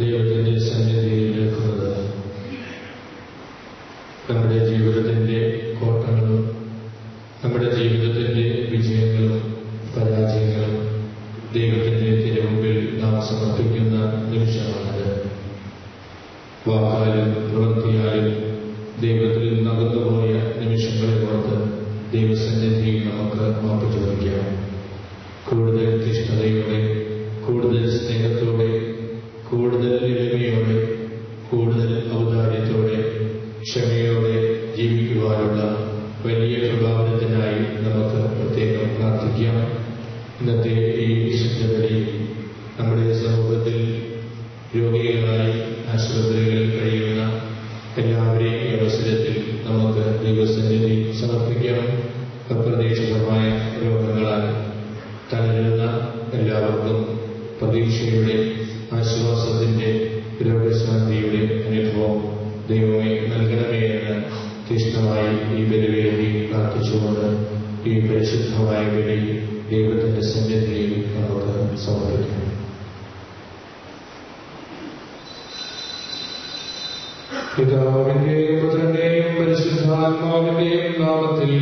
ദൈവത്തിന്റെ സന്നിധിയിൽ നിൽക്കുന്നത്. നമ്മുടെ ജീവിതത്തിന്റെ കോട്ടങ്ങളും നമ്മുടെ ജീവിതത്തിന്റെ വിജയങ്ങളും പരാജയങ്ങളും ദൈവത്തിന്റെ തിരുമുമ്പിൽ നാം സമർപ്പിക്കുന്ന നിമിഷമാണത്. വാക്കാലും പ്രവൃത്തിയാലും ദൈവത്തിൽ നകന്നുപോയ നിമിഷങ്ങളെ ഓർത്ത് ദൈവസന്നിധിയിൽ നമുക്ക് മാപ്പ് ചോദിക്കാം. കൂടുതൽ തിഷ്ഠതയോടെ, കൂടുതൽ സ്നേഹത്തോടെ, കൂടുതൽ എളിമയോടെ, കൂടുതൽ ഔദാര്യത്തോടെ, ക്ഷമയോടെ ജീവിക്കുവാനുള്ള വലിയ കൃപാവനത്തിനായി നമുക്ക് പ്രത്യേകം പ്രാർത്ഥിക്കാം. ഇന്നത്തെ ഈ വിശുദ്ധ ബലി നമ്മുടെ സമൂഹത്തിൽ രോഗികളായി ആശുപത്രികളിൽ കഴിയുന്ന എല്ലാവരെയും ഈ അവസരത്തിൽ നമുക്ക് ദൈവസന്നിധി സമർപ്പിക്കാം. അപ്രതീക്ഷിതമായ രോഗങ്ങളാൽ തളരുന്ന എല്ലാവർക്കും പ്രതീക്ഷയുടെ, ആശ്വാസത്തിന്റെ, രോഗശാന്തിയുടെ അനുഭവം ദൈവമേ നൽകണമേ എന്ന് തീഷ്ണമായി ഈ ബലിവേദി പ്രാർത്ഥിച്ചുകൊണ്ട് ഈ പരിശുദ്ധമായ ബലി ദൈവത്തിന്റെ സന്നിധിയിൽ നമുക്ക് സമർപ്പിക്കാം. പിതാവിന്റെയും പുത്രന്റെയും പരിശുദ്ധാത്മാവിന്റെയും നാമത്തിൽ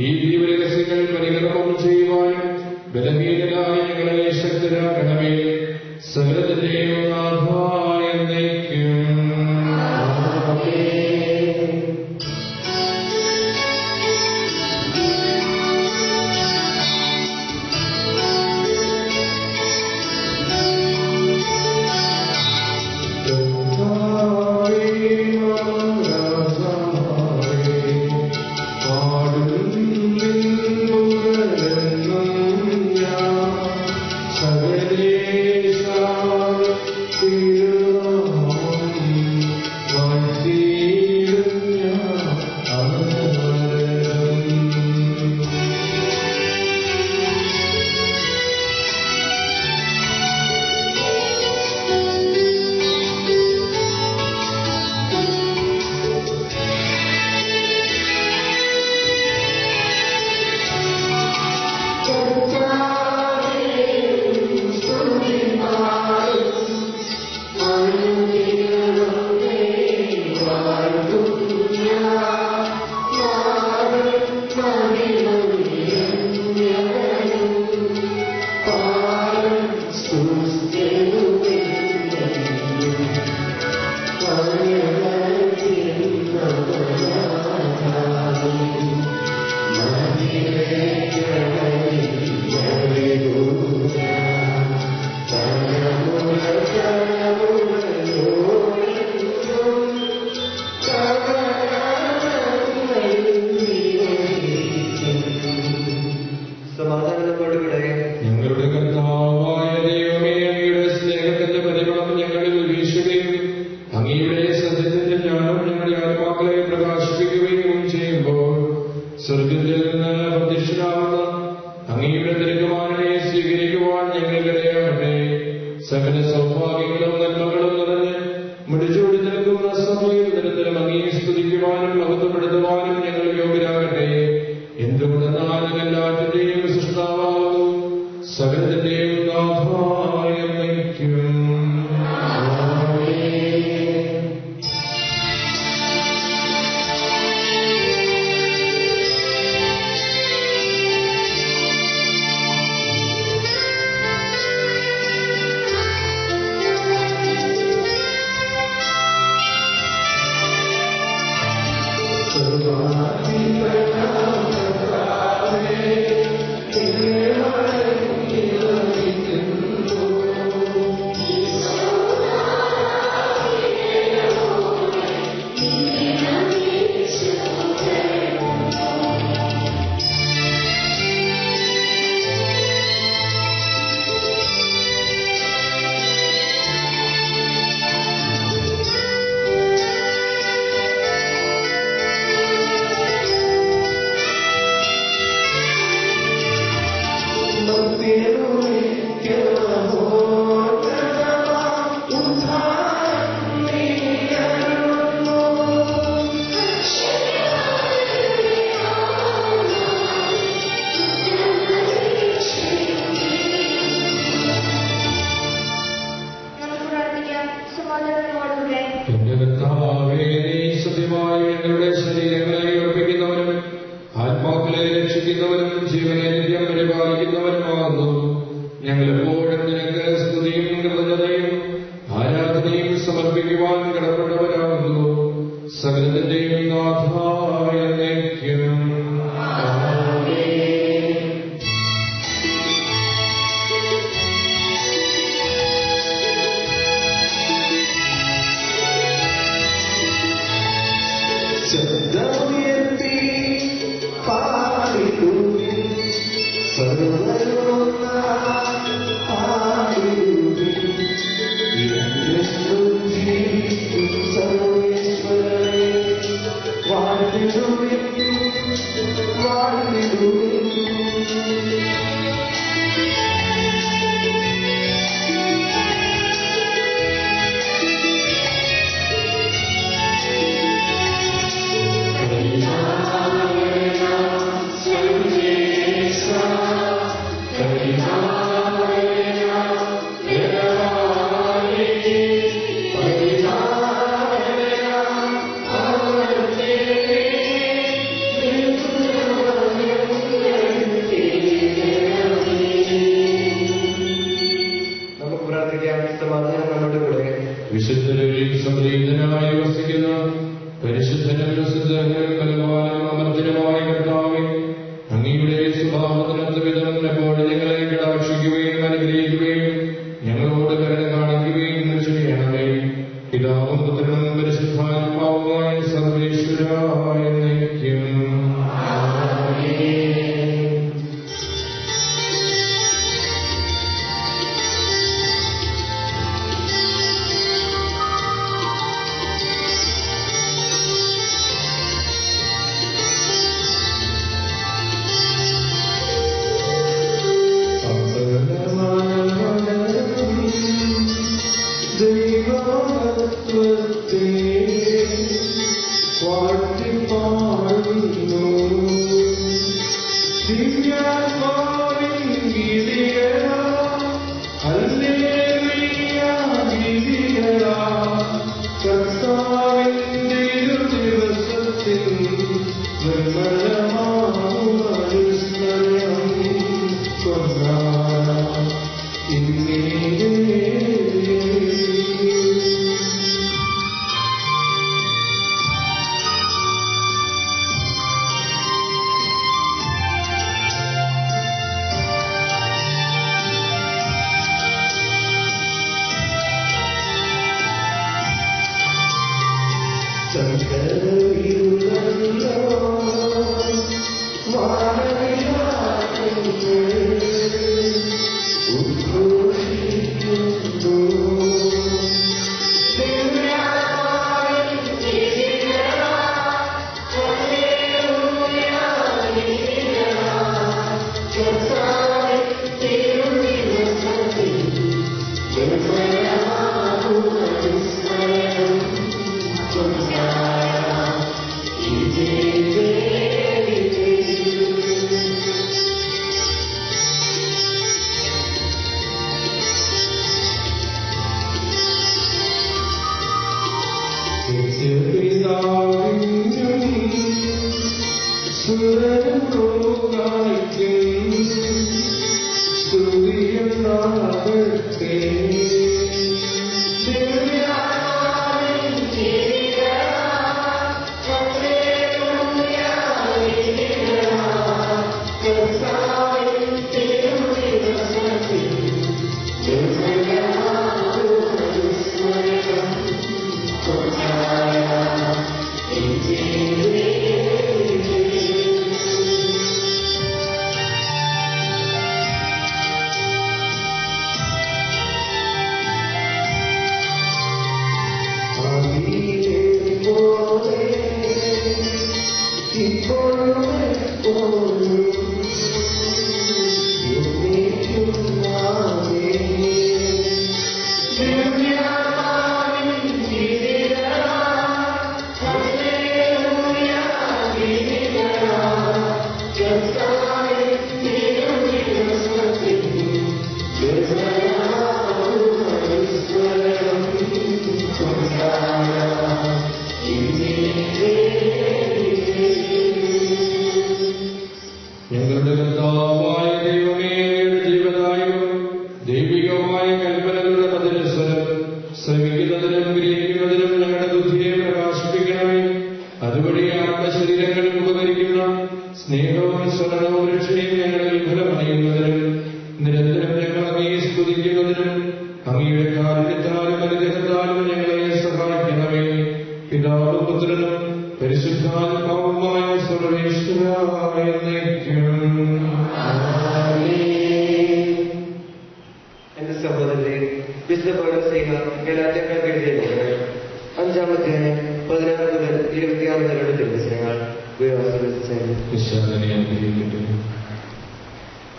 ഈ ദിവരഹസ്യങ്ങൾ പരികർമ്മം ചെയ്യുവാനും ബലഹീനരായ ഞങ്ങളെ ശക്തരാകണമേ. സകലത്തിന്റെയും നാഥായ എന്നേക്കും. ഞങ്ങളുടെ കർത്താവായ ദൈവമേ, അങ്ങയുടെ സ്നേഹത്തിന്റെ പരിമളം ഞങ്ങളിൽ വീശുകയും അങ്ങയുടെ സത്യത്തിന്റെ ജ്ഞാനം ഞങ്ങളുടെ ആത്മാക്കളെ പ്രകാശിപ്പിക്കുകയും ചെയ്യുമ്പോൾ സ്വർഗത്തിൽ നിന്ന് പ്രത്യക്ഷനാവുന്ന അങ്ങയുടെ തിരുക്കുമാരനെ സ്വീകരിക്കുവാൻ ഞങ്ങൾക്കിടയാകട്ടെ. സകല സൗഭാഗ്യങ്ങളും നന്മകളും നിറഞ്ഞ് മുടിച്ചൂടി നിൽക്കുന്ന സമയം നിരന്തരം അങ്ങേ സ്തുതിക്കുവാനും മഹത്വപ്പെടുത്തുവാനും ഞങ്ങൾ യോഗ്യരാകട്ടെ. എന്തുകൊണ്ടെന്നാൽ എല്ലാറ്റിന്റെയും സൃഷ്ടാവാകുന്നു, സകലത്തിന്റെയും നാഥായ എന്നേക്കും. എന്റെ കർത്താവേ, നീ സത്യമായി ഞങ്ങളുടെ ശരീരങ്ങളെ ഉറപ്പിക്കുന്നവനും ആത്മാക്കളെ രക്ഷിക്കുന്നവനും ജീവനെ നിത്യം പരിപാലിക്കുന്നവനുമാകുന്നു. ഞങ്ങളെപ്പോഴും നിനക്ക് സ്തുതിയും കൃതജ്ഞതയും ആരാധനയും സമർപ്പിക്കുവാൻ കടപ്പെട്ടവരാകുന്നു. സകലത്തിന്റെയും നാഥായ എന്നേക്കും. ശബ്ദമുയർത്തി പാടിടുവിൻ, സർവ്വലോകനാഥ പാടിടുവിൻ. എന്നെന്നും ജീവിക്കും സർവ്വേശ്വരനെ വാഴ്ത്തിടുവിൻ. വിധം എപ്പോഴും ഞങ്ങളെ കടാക്ഷിക്കുകയും അനുഗ്രഹിക്കുകയും ഞങ്ങളോട് കരുണ കാണിക്കുകയും ചെയ്യണമേ. പിതാവും പുത്രനും പരിശുദ്ധാത്മാവുമായ സർവേശ്വരായ എന്നേക്കും.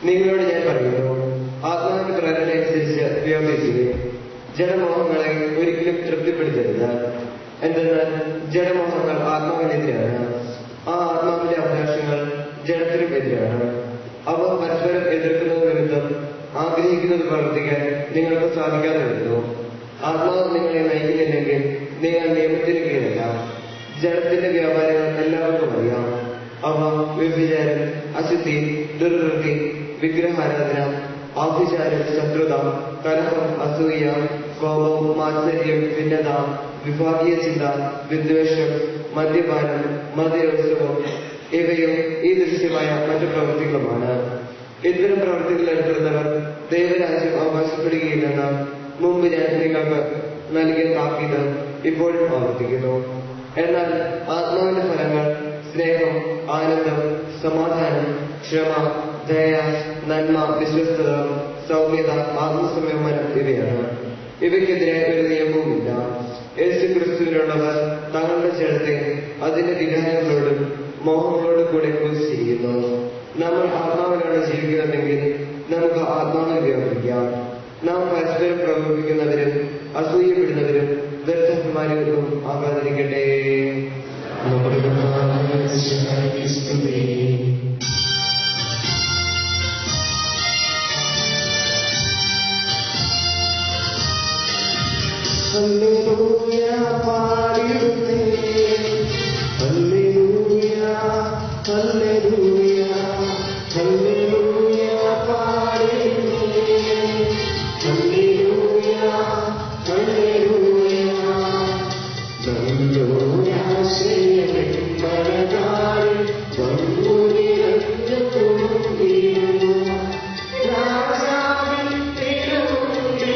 നിങ്ങളോട് ഞാൻ പറയുന്നു, ആത്മാവിന്റെ പ്രേരണയനുസരിച്ച് വ്യാപിക്കുകയും ജഡമോഹങ്ങളെ ഒരിക്കലും തൃപ്തിപ്പെടുത്തരുത്. എന്തെന്നാൽ ജഡമോഹങ്ങൾ ആത്മാവിനെതിരാണ്, ആ ആത്മാവിന്റെ അഭിലാഷങ്ങൾ ജഡത്തിനും എതിരാണ്. അവ പരസ്പരം എതിർക്കുന്നത് നിമിത്തം ആഗ്രഹിക്കുന്നത് പ്രവർത്തിക്കാൻ നിങ്ങൾക്ക് സാധിക്കാതെ വരുന്നു. ആത്മാവ് നിങ്ങളെ നയിക്കുന്നില്ലെങ്കിൽ നിങ്ങൾ നിയമത്തിന് കീഴല്ല. ജഡത്തിന്റെ വ്യാപാരങ്ങൾ എല്ലാവർക്കും അറിയാം. അവ വ്യഭിചാരം, അശുദ്ധി, ദുർവൃത്തി, വിഗ്രഹാരാധന, ആഭിചാരം, ശത്രുത, കലഹം, അസൂയ, കോപം, മാത്സര്യം, ഭിന്നത, വിഭാഗീയ ചിന്ത, വിദ്വേഷം, മദ്യപാനം, മതയോത്സവം ഇവയും ഈ ദൃശ്യമായ മറ്റു പ്രവൃത്തികളുമാണ്. ഇത്തരം പ്രവർത്തികൾ ഏർപ്പെടുന്നവർ ദൈവരാജ്യം അവകാശപ്പെടുകയില്ലെന്ന് മുമ്പ് ഞാൻ നിങ്ങൾക്ക് നൽകിയ താക്കീത് ഇപ്പോഴും ആവർത്തിക്കുന്നു. എന്നാൽ ആത്മാവിന്റെ ഫലങ്ങൾ സ്നേഹം, ആനന്ദം, സമാധാനം, ക്ഷമ, ദയ, നന്മ, വിശ്വസ്തത, സൗമ്യത, ആത്മസംയമനം ഇവയാണ്. ഇവയ്ക്കെതിരെ ഒരു നിയമവുമില്ല. യേശു ക്രിസ്തുവിനുള്ളവർ തങ്ങളുടെ ജഡത്തെ അതിന്റെ വികാരങ്ങളോടും മോഹങ്ങളോടും കൂടെ ക്രൂശിച്ചിരിക്കുന്നു. നമ്മൾ ആത്മാവിലാണ് ജീവിക്കുന്നതെങ്കിൽ നമുക്ക് ആത്മാവിൽ വ്യാപരിക്കാം. നാം പരസ്പരം പ്രകോപിക്കുന്നവരും അസൂയപ്പെടുന്നവരും വ്യർത്ഥന്മാരും ആകാതിരിക്കട്ടെ. ഹല്ലേലൂയ പാടിടുന്നേ, ഹല്ലേലൂയ ഹല്ലേലൂയ ഹല്ലേലൂയ പാടിടുന്നേ, ഹല്ലേലൂയ ഹല്ലേലൂയ നല്ലോരാശയനെ മലകാരിൽ വന്നുനിറഞ്ഞുകൊണ്ടിരുന്നു രാജാവിൻ തിരുമുമ്പിൽ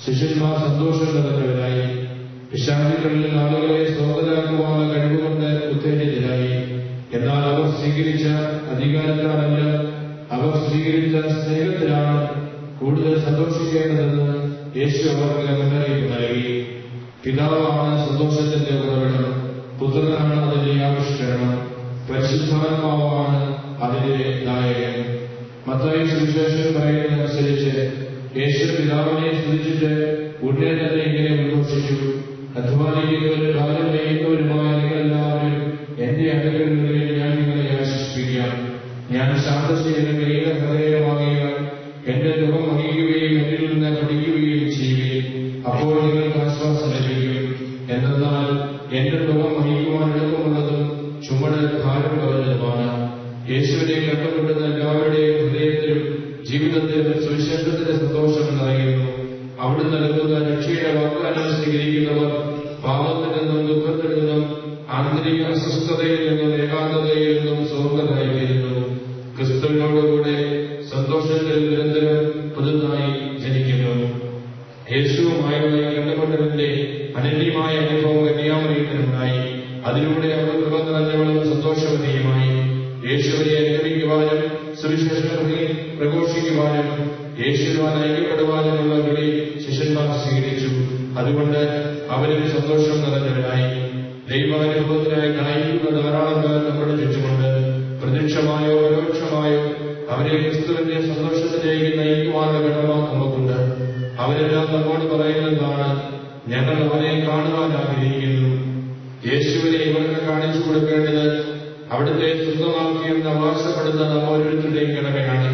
ശിഷ്യന്മാർ സന്തോഷം നിറഞ്ഞവരായി പിശാചുകളിൽ ആളുകളെ സ്വതന്ത്രരാക്കുവാനുള്ള കഴിവുകൊണ്ട് യേശു അവർക്ക് മുന്നറിയിപ്പ് നൽകി. പിതാവാണ് സന്തോഷത്തിന്റെ ഉറവിടം, പുത്രനാണ് അതിന്റെ ആവിഷ്കരണം, പരിശുദ്ധാത്മാവാണ് അതിന്റെ നായകൻ. മത്തായി സുവിശേഷം പറയുന്നതനുസരിച്ച് യേശു പിതാവിനെ സ്തുതിച്ചിട്ട് ഉടനെ തന്നെ ഇങ്ങനെ ഉദ്ഘോഷിച്ചു: അധ്വാനിക്കുന്നവരും ഭാരം വഹിക്കുന്നവരുമായ നിങ്ങളെല്ലാവരും എന്റെ അടുക്കൽ വരികയും ഞാൻ നിങ്ങളെ ആശ്വസിപ്പിക്കാം. ഞാൻ ശാന്തശീലം ഹൃദയമാകിയാൽ എന്റെ ദുഃഖം വഹിക്കുകയും എന്നിൽ നിന്ന് പഠിക്കുകയും ചെയ്യുകയും അപ്പോൾ നിങ്ങൾക്ക് ആശ്വാസം ലഭിക്കും. എന്നാൽ എന്റെ ദുഃഖം വഹിക്കുവാൻ എളുപ്പമുള്ളതും ചുമട് ഭാരം കുറഞ്ഞതുമാണ്. യേശുവിനെ കണ്ടുകൊണ്ടുന്ന എല്ലാവരുടെയും ഹൃദയത്തിലും ജീവിതത്തിലും സുവിശേഷത്തിന്റെ സന്തോഷം നിറയുന്നു. അവിടെ നൽകുന്ന രക്ഷയുടെ വാഗ്ദാനം സ്വീകരിക്കുന്നവർ പാപത്തിൽ നിന്നും ദുഃഖത്തിൽ നിന്നും ആന്തരിക അസ്വസ്ഥതയിൽ നിന്നും ഏകാന്തതയിൽ നിന്നും സ്വതന്ത്രരായിത്തീരുന്നു. ക്രിസ്തുവിനോടുകൂടെ സന്തോഷത്തിൽ നിരന്തരം പുതുതായി ജനിക്കുന്നു. യേശുവുമായുള്ള കണ്ടുകൊണ്ടതിന്റെ അനന്യമായ അനുഭവം കന്യാമറിയത്തിനുണ്ടായി. അതിലൂടെ അവർ കൃപ നിറഞ്ഞവളും സന്തോഷവതിയുമായി. യേശുവിനെ അനുഗമിക്കുവാനും സുവിശേഷം പ്രഘോഷിക്കുവാനും യേശുവാൻ ഐക്യപ്പെടുവാനുമുള്ള വിളി ശിഷ്യന്മാർ സ്വീകരിച്ചു. അതുകൊണ്ട് അവരിൽ സന്തോഷം നിറഞ്ഞവരായി. ദൈവാനുഭവത്തിനായി കായിക്കുന്ന ധാരാളം പേർ നമ്മുടെ ചുറ്റുമുണ്ട്. പ്രത്യക്ഷമായോ പരോക്ഷമായോ അവരെ ക്രിസ്തുവിന്റെ സന്തോഷത്തിലേക്ക് നയിക്കുവാനുള്ള കടമ നമുക്കുണ്ട്. അവരെല്ലാം നമ്മോട് പറയുന്നതാണ്: ഞങ്ങൾ അവനെ കാണുവാൻ ആഗ്രഹിക്കുന്നു. യേശുവിനെ ഇവർക്ക് കാണിച്ചു കൊടുക്കേണ്ടത് അവിടുത്തെ സ്വന്തമാക്കിയെന്ന് അവകാശപ്പെടുന്ന നാം ഓരോരുത്തരുടെയും കടമയാണ്.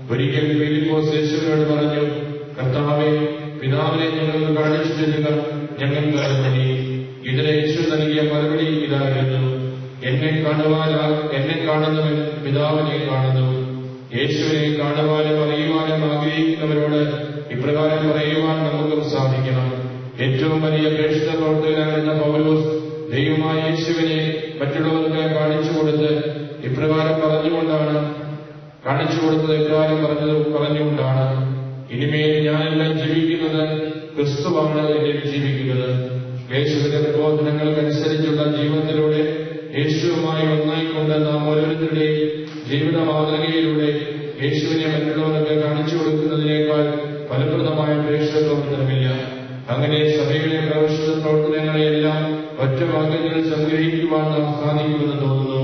ഒരിക്കൽ ഫിലിപ്പോസ് യേശുവിനോട് പറഞ്ഞു: കർത്താവേ, പിതാവിനെ ഞങ്ങൾക്ക് കാണിച്ചു തരിക, ഞങ്ങൾക്ക് അറിഞ്ഞി. ഇതിന് യേശു നൽകിയ മറുപടി ഇതായിരുന്നു: എന്നെ കാണുന്നവൻ പിതാവിനെ കാണുന്നു. യേശുവിനെ കാണുവാനും അറിയുവാനും ആഗ്രഹിക്കുന്നവരോട് ഇപ്രകാരം പറയുവാൻ നമുക്കും സാധിക്കണം. ഏറ്റവും വലിയ പ്രേക്ഷിത പ്രവർത്തകനായിരുന്ന പൗലോസ് ദൈവമായ യേശുവിനെ മറ്റുള്ളവർക്ക് കാണിച്ചു കൊടുത്തത് ഇപ്രകാരം പറഞ്ഞുകൊണ്ടാണ്: ഇനിമേൽ ഞാനെല്ലാം ജീവിക്കുന്നത് ക്രിസ്തുവാണ് എന്നിൽ ജീവിക്കുന്നത്. യേശുവിന്റെ പ്രബോധനങ്ങൾക്കനുസരിച്ചുള്ള ജീവിതത്തിലൂടെ യേശുവുമായി ഒന്നായിക്കൊണ്ട് നാം ഓരോരുത്തരുടെയും ജീവിത മാതൃകയിലൂടെ യേശുവിനെ മറ്റുള്ളവർക്ക് കാണിച്ചു കൊടുക്കുന്നതിനേക്കാൾ ഫലപ്രദമായ പ്രേക്ഷിത പ്രവർത്തനമില്ല. അങ്ങനെ സഭയുടെ പ്രവേശിത പ്രവർത്തനങ്ങളെയെല്ലാം ഒറ്റ വാക്യത്തിൽ സംഗ്രഹിക്കുവാൻ നാം സാധിക്കുമെന്ന് തോന്നുന്നു.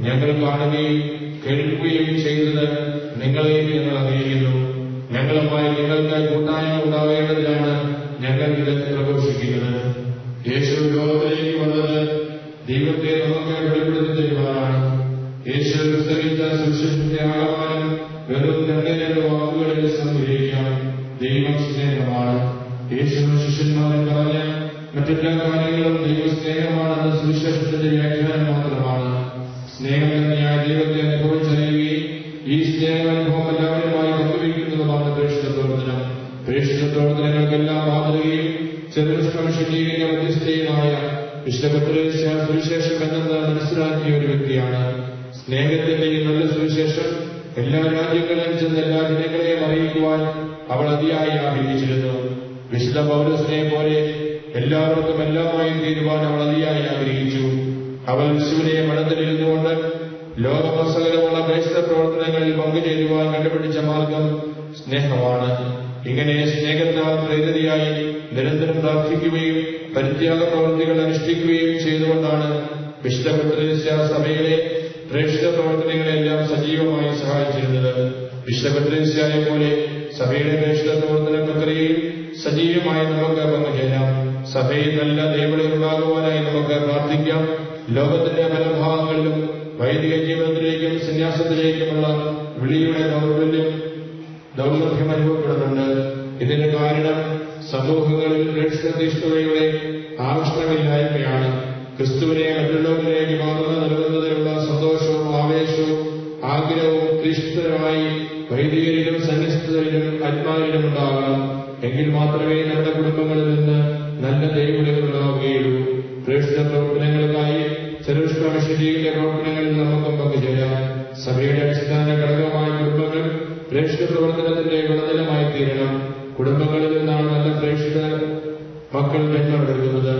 ഞങ്ങൾ കാണുകയും കേൾക്കുകയും ചെയ്തത് നിങ്ങളെയും ഞങ്ങൾ അറിയിക്കുന്നു. ഞങ്ങളുമായി നിങ്ങൾക്ക് കൂട്ടായ്മ ഉണ്ടാവേണ്ടതിനാണ് ഞങ്ങൾ ഇത് പ്രഘോഷിക്കുന്നത്. യേശു ലോകത്തിലേക്ക് വന്നത് ദൈവത്തെ നമുക്ക് വെളിപ്പെടുത്തി തരുവാനാണ്. യേശു പ്രസംഗിച്ച സുവിശേഷത്തിന്റെ ആഹ്വാനം വെറും 2 വാക്കുകളിൽ സംഗ്രഹിക്കാം: ദൈവം സ്നേഹമാണ്. യേശു ശിഷ്യന്മാരെ പറഞ്ഞ മറ്റെല്ലാ കാര്യങ്ങളും ദൈവസ്നേഹമാണെന്ന സുവിശേഷത്തിന്റെ വ്യാഖ്യാനം മാത്രമാണ്. സ്നേഹം തന്നെയായ ദൈവത്തെ അനുഭവിച്ചറിയുകയും ഈ സ്നേഹാനുഭവം എല്ലാവരുമായി പങ്കുവയ്ക്കുന്നതുമാണ് പ്രേക്ഷിത പ്രവർത്തനം. പ്രേക്ഷിത പ്രവർത്തനങ്ങൾക്കെല്ലാം മാതൃകയും ചെറുഷ്കംശീലിക മധ്യസ്ഥയുമായ വിശുദ്ധ സുവിശേഷം എന്നത് മനസ്സിലാക്കിയ ഒരു വ്യക്തിയാണ്. സ്നേഹത്തിന്റെ ഈ നല്ല സുവിശേഷം എല്ലാ രാജ്യങ്ങളിലും ചെന്ന് എല്ലാ ജനങ്ങളെയും അറിയിക്കുവാൻ അവൾ അതിയായി ആഗ്രഹിച്ചിരുന്നു. വിശുദ്ധ പൗലോസിനെ പോലെ എല്ലാവർക്കും എല്ലാമായി തീരുവാൻ അവൾ അതിയായി ആഗ്രഹിച്ചു. അവൾ യേശുവിനെ മഠത്തിലിരുന്നുകൊണ്ട് ലോകമസകലമുള്ള പ്രേക്ഷിത പ്രവർത്തനങ്ങളിൽ പങ്കുചേരുവാൻ കണ്ടുപിടിച്ച മാർഗം സ്നേഹമാണ്. ഇങ്ങനെ സ്നേഹത്താൽ പ്രേരിതയായി നിരന്തരം പ്രാർത്ഥിക്കുകയും പരിത്യാഗ പ്രവൃത്തികൾ അനുഷ്ഠിക്കുകയും ചെയ്തുകൊണ്ടാണ് വിശുദ്ധ പത്രോസ്യ സഭയിലെ പ്രേക്ഷിത പ്രവർത്തനങ്ങളെല്ലാം സജീവമായി സഹായിച്ചിരുന്നത്. വിശുദ്ധ പത്രോസ്യയെ പോലെ സഭയുടെ പ്രേക്ഷിത പ്രവർത്തന പ്രക്രിയയിൽ സജീവമായി നമുക്ക് പങ്കുചേരാം. സഭയിൽ നല്ല ദൈവങ്ങളുണ്ടാകുവാനായി നമുക്ക് പ്രാർത്ഥിക്കാം. ലോകത്തിന്റെ പല ഭാഗങ്ങളിലും വൈദിക ജീവിതത്തിലേക്കും സന്യാസത്തിലേക്കുമുള്ള വിളിയുടെ ദൗർലഭ്യം അനുഭവപ്പെടുന്നുണ്ട്. ഇതിന് കാരണം സമൂഹങ്ങളിൽ പ്രേക്ഷിതീഷ്ണതയുടെ ആകർഷണമില്ലായ്മയാണ്. ക്രിസ്തുവിനെ മറ്റുള്ളവരിലേക്ക് മാതൃക നൽകുന്നതിനുള്ള സന്തോഷവും ആവേശവും ആഗ്രഹവും തീഷ്ണതരായി വൈദികരിലും സന്യസ്തരിലും ആത്മാവിലും ഉണ്ടാകണം. എങ്കിൽ മാത്രമേ നമ്മുടെ കുടുംബങ്ങളിൽ നിന്ന് നല്ല ദൈവവിളികൾ ഉണ്ടാവുകയുള്ളൂ. പ്രേക്ഷിത പ്രവർത്തനങ്ങൾക്കായി ചെറുഷ്കമിഷന്റെ പ്രവർത്തനങ്ങളിൽ നമുക്കും പങ്കുചേരാം. സഭയുടെ അടിസ്ഥാന ഘടകമായ കുടുംബങ്ങൾ പ്രേക്ഷിത പ്രവർത്തനത്തിന്റെ വിളനിലമായി തീരണം. കുടുംബങ്ങളിൽ നിന്നാണ് നല്ല പ്രേക്ഷിത മക്കൾ ജന്മമെടുക്കുന്നത്.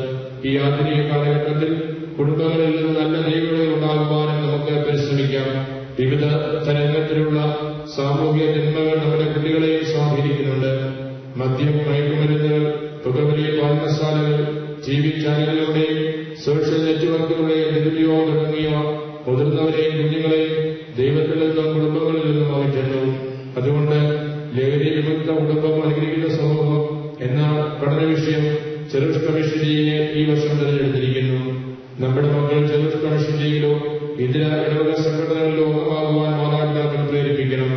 ഈ ആധുനിക കാലഘട്ടത്തിൽ കുടുംബങ്ങളിൽ നിന്ന് നല്ല ദൈവവിളികൾ ഉണ്ടാകുവാനും നമുക്ക് പരിശ്രമിക്കാം. വിവിധ തരംഗത്തിലുള്ള സാമൂഹിക തിന്മകൾ നമ്മുടെ കുട്ടികളെയും സ്വാധീനിക്കുന്നുണ്ട്. മദ്യം, മയക്കുമരുന്ന്, കൊച്ചുമക്കളുടെ ദുരുപയോഗം തുടങ്ങിയവ മുതിർന്നവരെയും കുഞ്ഞുങ്ങളെയും ദൈവത്തിൽ നിന്നും കുടുംബങ്ങളിൽ നിന്നും അകറ്റുന്നു. അതുകൊണ്ട് ലഹരി വിമുക്ത കുടുംബം അനുഗ്രഹിക്കുന്ന സമൂഹം എന്ന പഠന വിഷയം ചെറുഷ് കമ്മീഷൻ ലീഗിനെ ഈ വർഷം തിരഞ്ഞെടുത്തിരിക്കുന്നു. നമ്മുടെ മക്കൾ ചെറുഷ് കമ്മീഷൻ ലീഗിലോ ഇതര ഇടവക സംഘടനകളിലോ അംഗമാകുവാൻ മാതാപിതാക്കൾ പ്രേരിപ്പിക്കണം.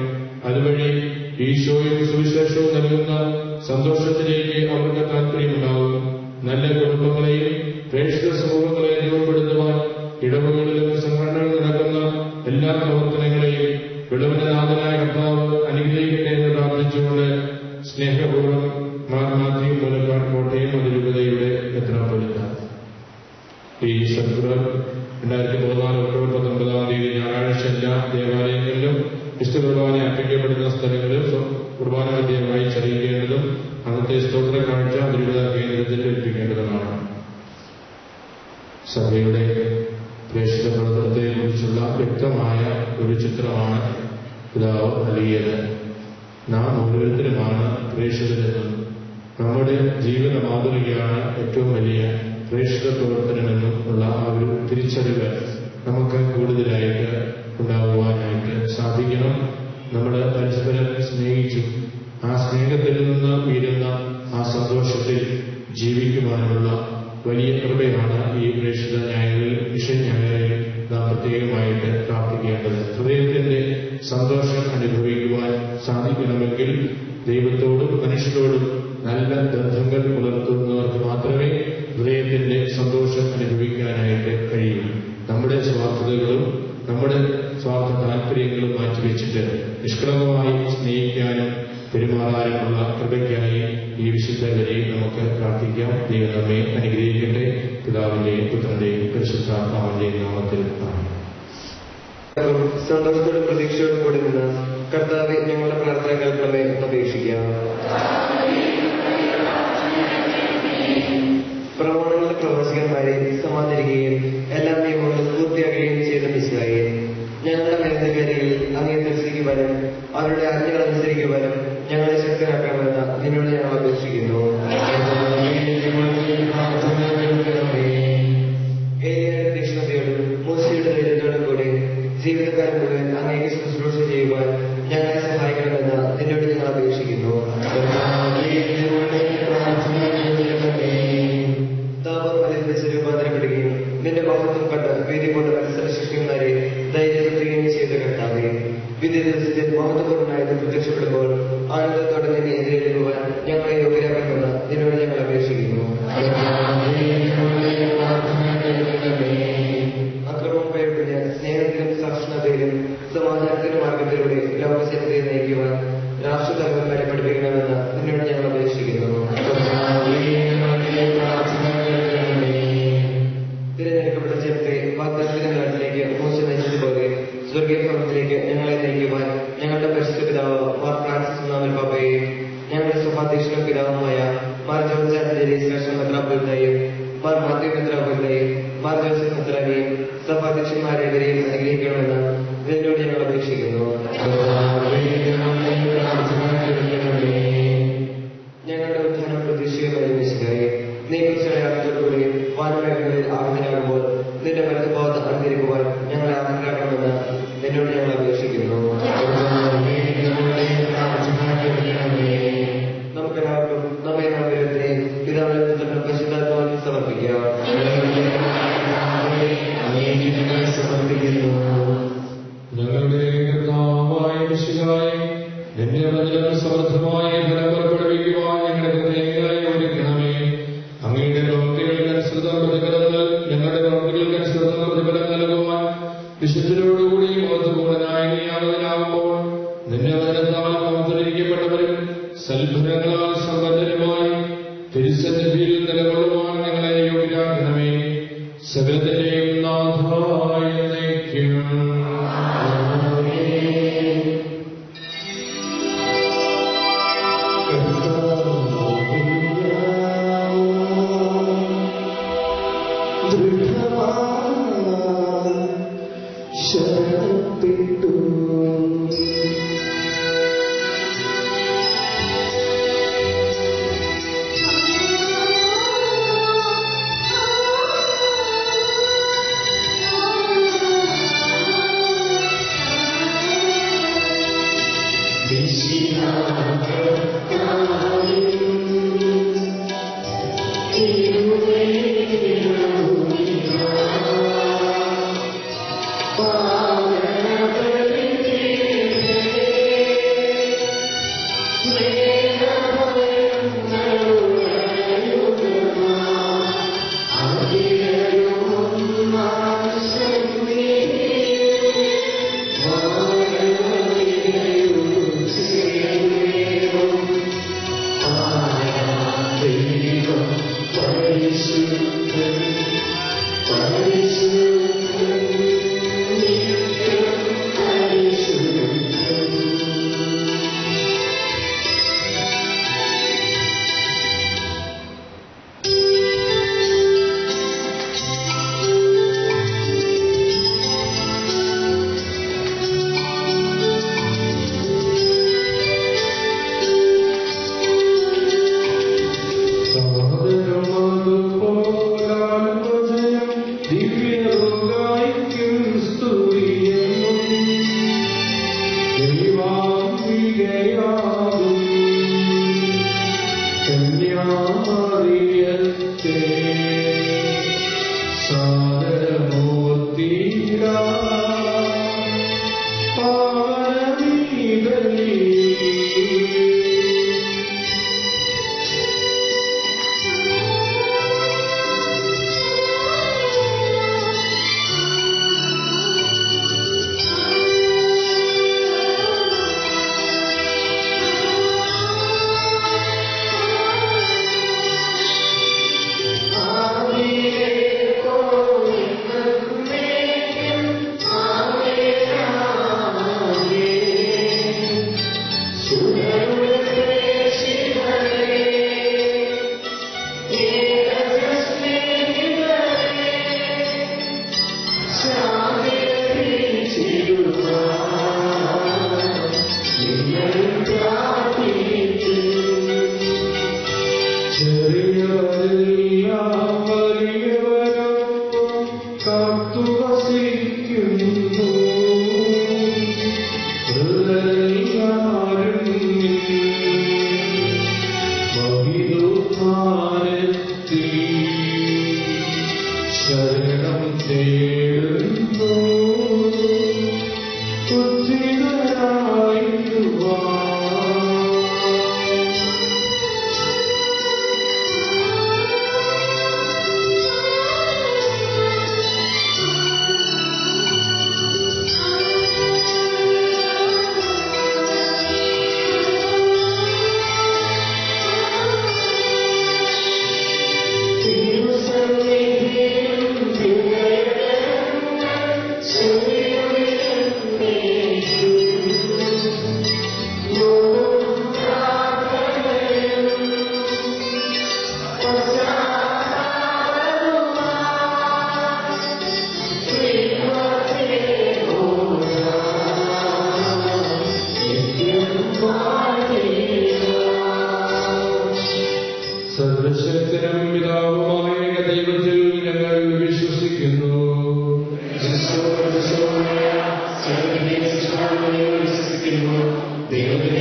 അതുവഴി ഈശോയും സുവിശേഷവും നൽകുന്ന സന്തോഷത്തിലേക്ക് അവർക്ക് താല്പര്യമുണ്ടാവും. നല്ല കുടുംബങ്ങളെയും പ്രേക്ഷിത സമൂഹങ്ങളെയും രൂപപ്പെടുത്തുവാൻ ഇടവകളിലും സംഘടനകൾ നടക്കുന്ന എല്ലാ പ്രവർത്തനങ്ങളെയും വിളവനാഥനായ കർത്താവ് അനുഗ്രഹിക്കട്ടെ എന്ന് പ്രാർത്ഥിച്ചുകൊണ്ട് സ്നേഹപൂർവ്വം മാത്യു മൂലക്കാട് കോട്ടയം അതിരൂപതയുടെ മെത്രാപ്പൊലീത്ത. ഈ സർക്കുലർ 2014 ഒക്ടോബർ 19 ഞായറാഴ്ച എല്ലാ ദേവാലയങ്ങളിലും വിശുദ്ധ കുർബാന അർപ്പിക്കപ്പെടുന്ന സ്ഥലങ്ങളിലും കുർബാന മധ്യമായി ചറിയിക്കേണ്ടതും അന്നത്തെ സ്തോത്ര കാഴ്ച അതിരൂപത കേന്ദ്രത്തിൽ ഏൽപ്പിക്കേണ്ടതുമാണ്. സഭയുടെ പ്രേക്ഷിത പ്രവർത്തനത്തെക്കുറിച്ചുള്ള വ്യക്തമായ ഒരു ചിത്രമാണ് പിതാവ് നൽകിയത്. നാം ഓരോരുത്തരുമാണ് പ്രേക്ഷിതരെന്നും നമ്മുടെ ജീവിത മാതൃകയാണ് ഏറ്റവും വലിയ പ്രേക്ഷിത പ്രവർത്തനമെന്നും ഉള്ള ആ ഒരു തിരിച്ചറിവ് നമുക്ക് കൂടുതലായിട്ട് ഉണ്ടാകുവാനായിട്ട് സാധിക്കണം. നമ്മൾ പരസ്പരം സ്നേഹിച്ചും ആ സ്നേഹത്തിൽ നിന്ന് വീഴുന്ന ആ സന്തോഷത്തിൽ ജീവിക്കുവാനുള്ള വലിയ കൃപയാണ് ഈ പ്രേക്ഷിത ഞായറിൽ വിഷയഞായറിൽ നാം പ്രത്യേകമായിട്ട് പ്രാർത്ഥിക്കേണ്ടത്. ഹൃദയത്തിന്റെ സന്തോഷം അനുഭവിക്കുവാൻ സാധിക്കണമെങ്കിൽ ദൈവത്തോടും മനുഷ്യരോടും നല്ല ബന്ധങ്ങൾ പുലർത്തുന്നവർക്ക് മാത്രമേ ഹൃദയത്തിന്റെ സന്തോഷം അനുഭവിക്കാനായിട്ട് കഴിയൂ. നമ്മുടെ സ്വാർത്ഥതകളും നമ്മുടെ സ്വാർത്ഥ താല്പര്യങ്ങളും മാറ്റിവെച്ചിട്ട് നിഷ്കളങ്കമായി സ്നേഹിക്കാനും പെരുമാറാനുമുള്ള കൃപയ്ക്കായി ഈ വിശുദ്ധ വരെയും നമുക്ക് പ്രാർത്ഥിക്കാം. ദൈവം നമ്മെ അനുഗ്രഹിക്കട്ടെ. പിതാവിന്റെയും പുത്രന്റെയും പരിശുദ്ധാത്മാവിന്റെയും നാമത്തിൽ സന്തോഷത്തോടും പ്രതീക്ഷയോടും കൂടി നിന്ന് കർത്താവെ ഞങ്ങളുടെ പ്രാർത്ഥന കേൾക്കണമേ എന്ന് അപേക്ഷിക്കാം. പ്രമാണങ്ങളുടെ പ്രവാചകന്മാരെ സമാദരിക്കുകയും എല്ലാ നിയമങ്ങളും പൂർത്തിയാക്കുകയും ചെയ്ത മിശിഹായെ, ഞങ്ങളുടെ മേലധികാരികൾ അങ്ങേ ദർശിക്കുവാനും അവരുടെ ആജ്ഞകൾ അനുസരിക്കുവാനും ഞങ്ങളെ ശക്തരാക്കണമെന്ന് നിന്നോട് ഞങ്ങൾ അപേക്ഷിക്കുന്നു. ഏലിയായുടെ തീക്ഷ്ണതയോടും മൂസയുടെ ധൈര്യത്തോടും കൂടി ജീവിതക്കാരൻ മുഴുവൻ അങ്ങേക്ക് ശുശ്രൂഷ ചെയ്യുവാൻ ഞങ്ങളെ സഹായിക്കണമെന്ന് നിന്നോട് ഞങ്ങൾ അപേക്ഷിക്കുന്നു. താപമതിൽ വെച്ച് രൂപാന്തരപ്പെടുകയും നിന്റെ മഹത്വം കണ്ട് വീതി കൊണ്ട് മത്സരശിഷ്യന്മാരെ ധൈര്യപ്പെടുത്തുകയും ചെയ്ത കർത്താവെ, വിധി ദിവസത്തിൽ മഹത്വപൂർണ്ണമായിട്ട് പ്രത്യക്ഷപ്പെടുമ്പോൾ ആനന്ദത്തോടെ നിന്നെ എതിരേൽക്കുവാൻ ഞങ്ങളെ യോഗ്യരാക്കണമെന്ന് നിന്നോട് ഞങ്ങൾ അപേക്ഷിക്കുന്നു. അക്രമം ഭയപ്പെട്ട് സ്നേഹത്തിലും സഹിഷ്ണുതയിലും സമാധാനത്തിന്റെ മാർഗത്തിലൂടെ ലോകസേനയെ നയിക്കുവാൻ രാഷ്ട്രതലവന്മാരെ പഠിപ്പിക്കണമെന്ന് നിന്നോട് ഞങ്ങൾ അപേക്ഷിക്കുന്നു. തിരഞ്ഞെടുക്കപ്പെട്ട ജനത്തെ വാഗ്ദാനത്തിന്റെ നാട്ടിലേക്ക് മോശം നയിച്ചതുപോലെ സ്വർഗീയ ഭവനത്തിലേക്ക് ഞങ്ങളെ നയിക്കുവാൻ ഞങ്ങളുടെ പരിശുദ്ധ പിതാവ് മാർ ഫ്രാൻസിസ് ഒന്നാമൻ പാപ്പയെയും ഞങ്ങളുടെ സഭാധ്യക്ഷനും പിതാവുമായ മാർ ജോർജ് ആന്റണി ശ്രേഷ്ഠ മെത്രാപ്പൊലീത്തയെയും മാർ മാത്യു മെത്രാപ്പൊലീത്തയെയും മാർ ജോസഫ് മെത്രാനെയും സഭാധ്യക്ഷന്മാരെവരെയും അനുഗ്രഹിക്കണമെന്ന് ഇതിനോട് ഞങ്ങൾ അപേക്ഷിക്കുന്നു. ഞങ്ങളുടെ ഉദ്ധാനം പ്രതീക്ഷയുമായി മിശിഹായെ, നീ കുറിച്ചടയാളത്തോടുകൂടി വാനമേഖലകളിൽ ആഹ്ലാദരാകുമ്പോൾ നിന്റെ വലതുഭാഗത്ത് അണിനിരക്കുവാൻ ഞങ്ങളെ ആഹ്ലാദരാക്കണമെന്ന് നിന്നോട് ഞങ്ങൾ അപേക്ഷിക്കുന്നു. നമുക്കെല്ലാവർക്കും നമ്മെ ഓരോരുത്തരെയും പിതാവിനെ പുത്രനും പരിശുദ്ധാത്മാവിനെ സമർപ്പിക്കാം. ഞങ്ങളുടെ കർത്താവായ മിശിഹായേ, നിന്റെ വചനം സമൃദ്ധമായ ഫലം പുറപ്പെടുവിക്കുവാൻ ഞങ്ങളുടെ ഹൃദയങ്ങളെ ഒരുക്കണമേ. അങ്ങയുടെ പ്രവൃത്തികൾക്കനുസൃതം പ്രതിഫലങ്ങൾ ഞങ്ങളുടെ പ്രവൃത്തികൾക്കനുസൃതം പ്രതിഫലം നൽകുവാൻ വിശുദ്ധരോടുകൂടി മഹത്വപൂർണ്ണനായ നീ ആഗതനാകുമ്പോൾ നിന്റെ വചനത്താൽ അവതരിക്കപ്പെട്ടവരും സൽഫലങ്ങളാൽ സമ്പന്നരുമായി തിരുസന്നിധിയിൽ നിലകൊള്ളുവാൻ ഞങ്ങളെ യോഗ്യരാക്കണമേ. സകലത്തിന്റെയും നാഥായ എന്നേക്കും. ശരണപ്പെട്ടു തേടുന്നു സർവശക്തനും പിതാവുമായ ദൈവത്തിൽ ഞങ്ങൾ വിശ്വസിക്കുന്നു. ദൈവത്തിന്റെ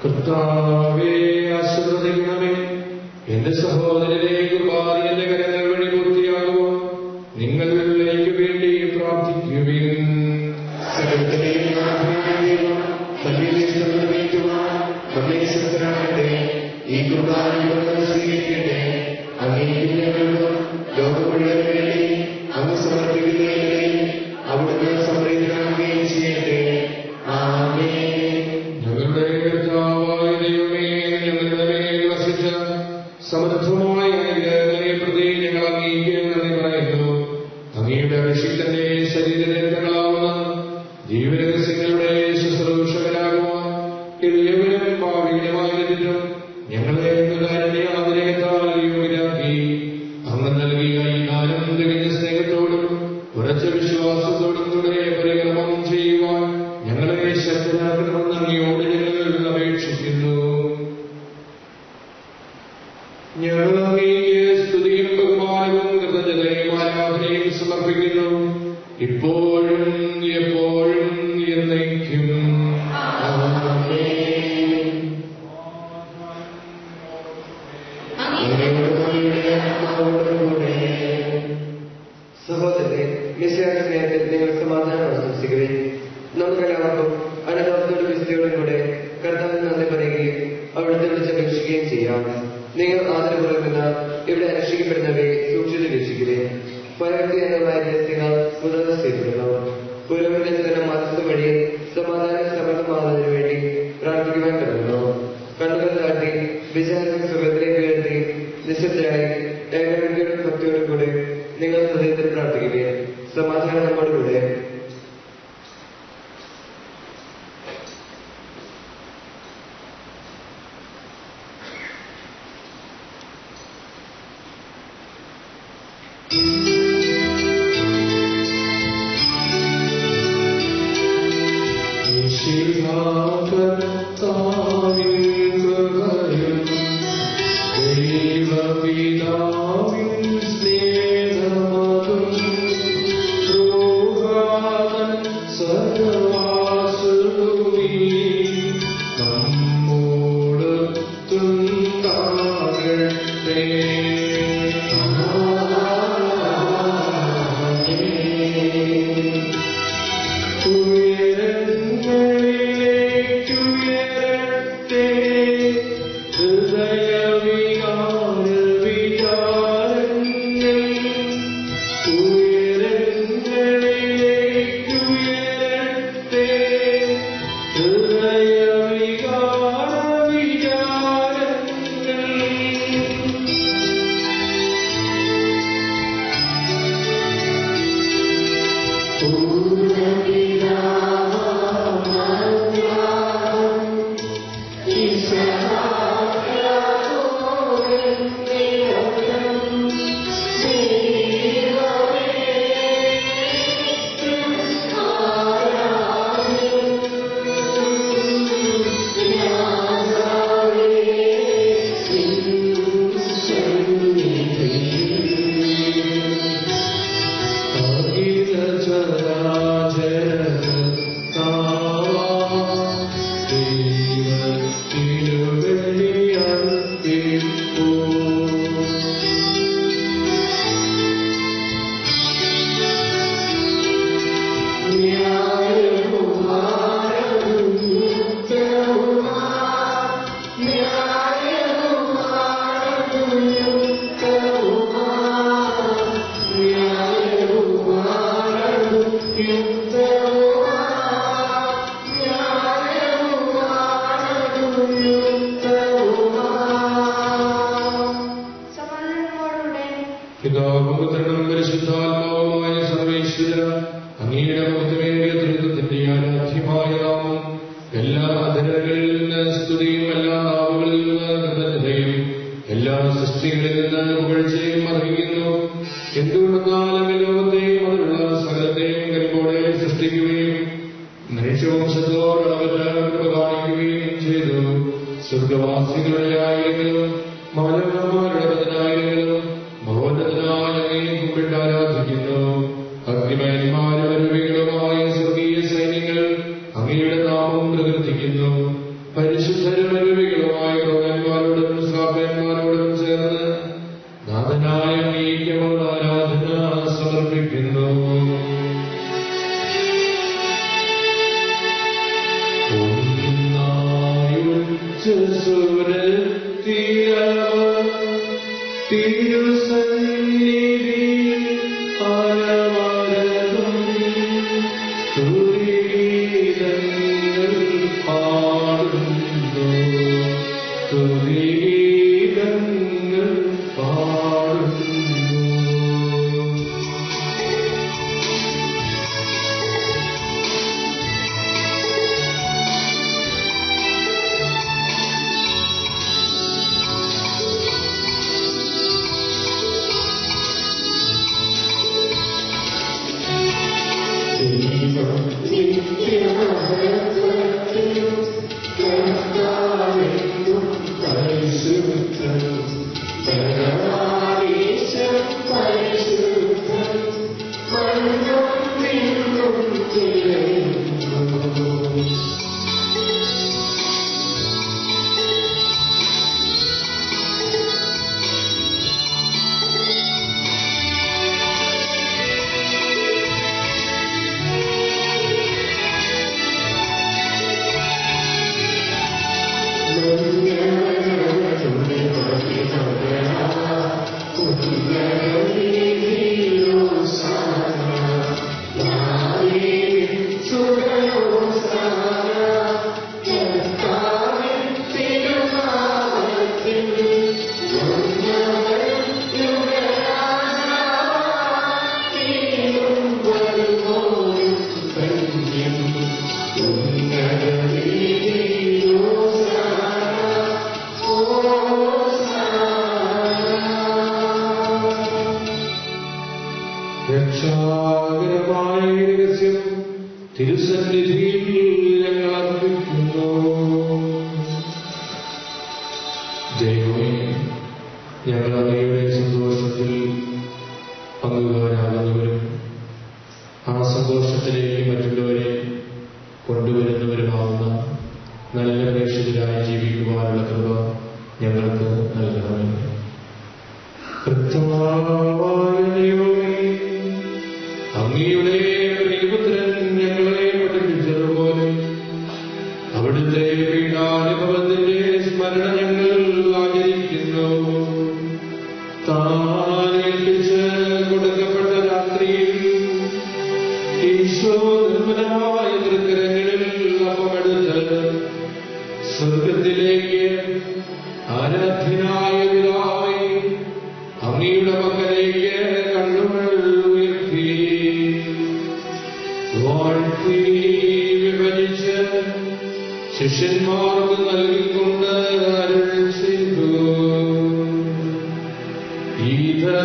കർത്താവേ ആശീർവദിക്കണമേ. എന്റെ സഹോദരരേക്ക് എന്റെ കരങ്ങൾ വഴി പൂർത്തിയാകുമോ? നിങ്ങൾ എനിക്ക് വേണ്ടി പ്രാർത്ഥിക്കുവിൻ. ഈ കുർബാന സ്വീകരിക്കട്ടെ. അങ്ങേക്കും ലോകം മുഴുവൻ വേണ്ടി അങ്ങ് സമർപ്പിക്കുകയും അവിടുന്ന് സംപ്രീതനാകുകയും ചെയ്യട്ടെ. ആമേൻ. ഞങ്ങളുടെ കർത്താവായ ദൈവമേ, ഞങ്ങളുടെ മേൽ വസിച്ച സമർത്ഥമായ അനുഗ്രഹങ്ങളെ പ്രതി ഞങ്ങൾ അങ്ങേക്ക് നന്ദി പറയുന്നു. അങ്ങയുടെ അഭിഷിക്തന്റെ ശരീരരക്തങ്ങളാവുന്ന ജീവരഹസ്യങ്ങളുടെ ശുശ്രൂഷകരാകുവാൻ എളിയവരും ഭാവികളുമായിരുന്നിട്ടും ഞങ്ങളെ ആദരയത്താൽ യോഗ്യരാക്കി. അങ്ങ് നൽകിയ ഈ ദാനം തികഞ്ഞ സ്നേഹത്തോടും ഉറച്ച വിശ്വാസത്തോടും കൂടെ പരികർമ്മം ചെയ്യുവാൻ ഞങ്ങളെ ശക്തരാക്കണമെന്ന് അങ്ങയോട് ഞങ്ങൾ അപേക്ഷിക്കുന്നു. ഞങ്ങൾ അങ്ങേക്ക് സ്തുതിയും ബഹുമാനവും കൃതജ്ഞതയും ആരാധനയും സമർപ്പിക്കുന്നു, ഇപ്പോഴും എപ്പോഴും എന്നേക്കും. സഹോദരനെ, മിശിഹായുടെ സ്നേഹത്തിൽ നിങ്ങൾ സമാധാനം ആശംസിക്കുകയും നമുക്കെല്ലാവർക്കും അനുഭവത്തോടും വിശുദ്ധിയോടും കൂടെ കർത്താവിന് നന്ദി പറയുകയും അവിടുത്തെ വിളിച്ചപേക്ഷിക്കുകയും ചെയ്യാം. നിങ്ങൾ ആദരപൂർവ്വമെന്ന ഇവിടെ രക്ഷിക്കപ്പെടുന്നവയെ സൂക്ഷിച്ചു വീക്ഷിക്കുകയും പരവ്യക്തിമായ രഹസ്യങ്ങൾ പുനർന്ന് ചെയ്യപ്പെടുന്നു. പുരോഹിതനും മതസ്ഥ വഴി സമാധാനം സമർത്ഥമാകുന്നതിനു വേണ്ടി പ്രാർത്ഥിക്കുവാൻ തുടങ്ങുന്നു. കണ്ണുകൾ താഴ്ത്തി വിചാരങ്ങൾ സുഖത്തിലേക്ക് ഉയർത്തി നിശബ്ദരായി ഏകാഗ്രതയോടും ഭക്തിയോടും കൂടെ നിങ്ങൾ ഹൃദയത്തിൽ പ്രാർത്ഥിക്കുകയും സമാധാനം നമ്മോടുകൂടെ. പരിശുദ്ധരായി ജീവിക്കുവാനുള്ള കൃപ ഞങ്ങൾക്ക് നൽകണമേ. കർത്താവായ ദൈവമേ, അങ്ങയുടെ പ്രിയപുത്രൻ ഞങ്ങളെ പഠിപ്പിച്ചതുപോലെ അവിടുത്തെ പീഡാനുഭവത്തിന്റെ സ്മരണ ഞങ്ങൾ ആചരിക്കുന്നു. താനേൽപ്പിച്ച് കൊടുക്കപ്പെട്ട രാത്രിയിൽ ഈശോ നിർമ്മലമായ തൃക്കരങ്ങളിൽ അപ്പമെടുത്ത് സ്വർഗത്തിലേക്ക് ആരാധ്യനായ പിതാവേ അങ്ങയുടെ പക്കലേക്ക് കണ്ണുകൾ ഉയർത്തി വാഴ്ത്തി വിഭജിച്ച് ശിഷ്യന്മാർക്ക് നൽകിക്കൊണ്ട് അരുൾ ചെയ്തു, ഇത്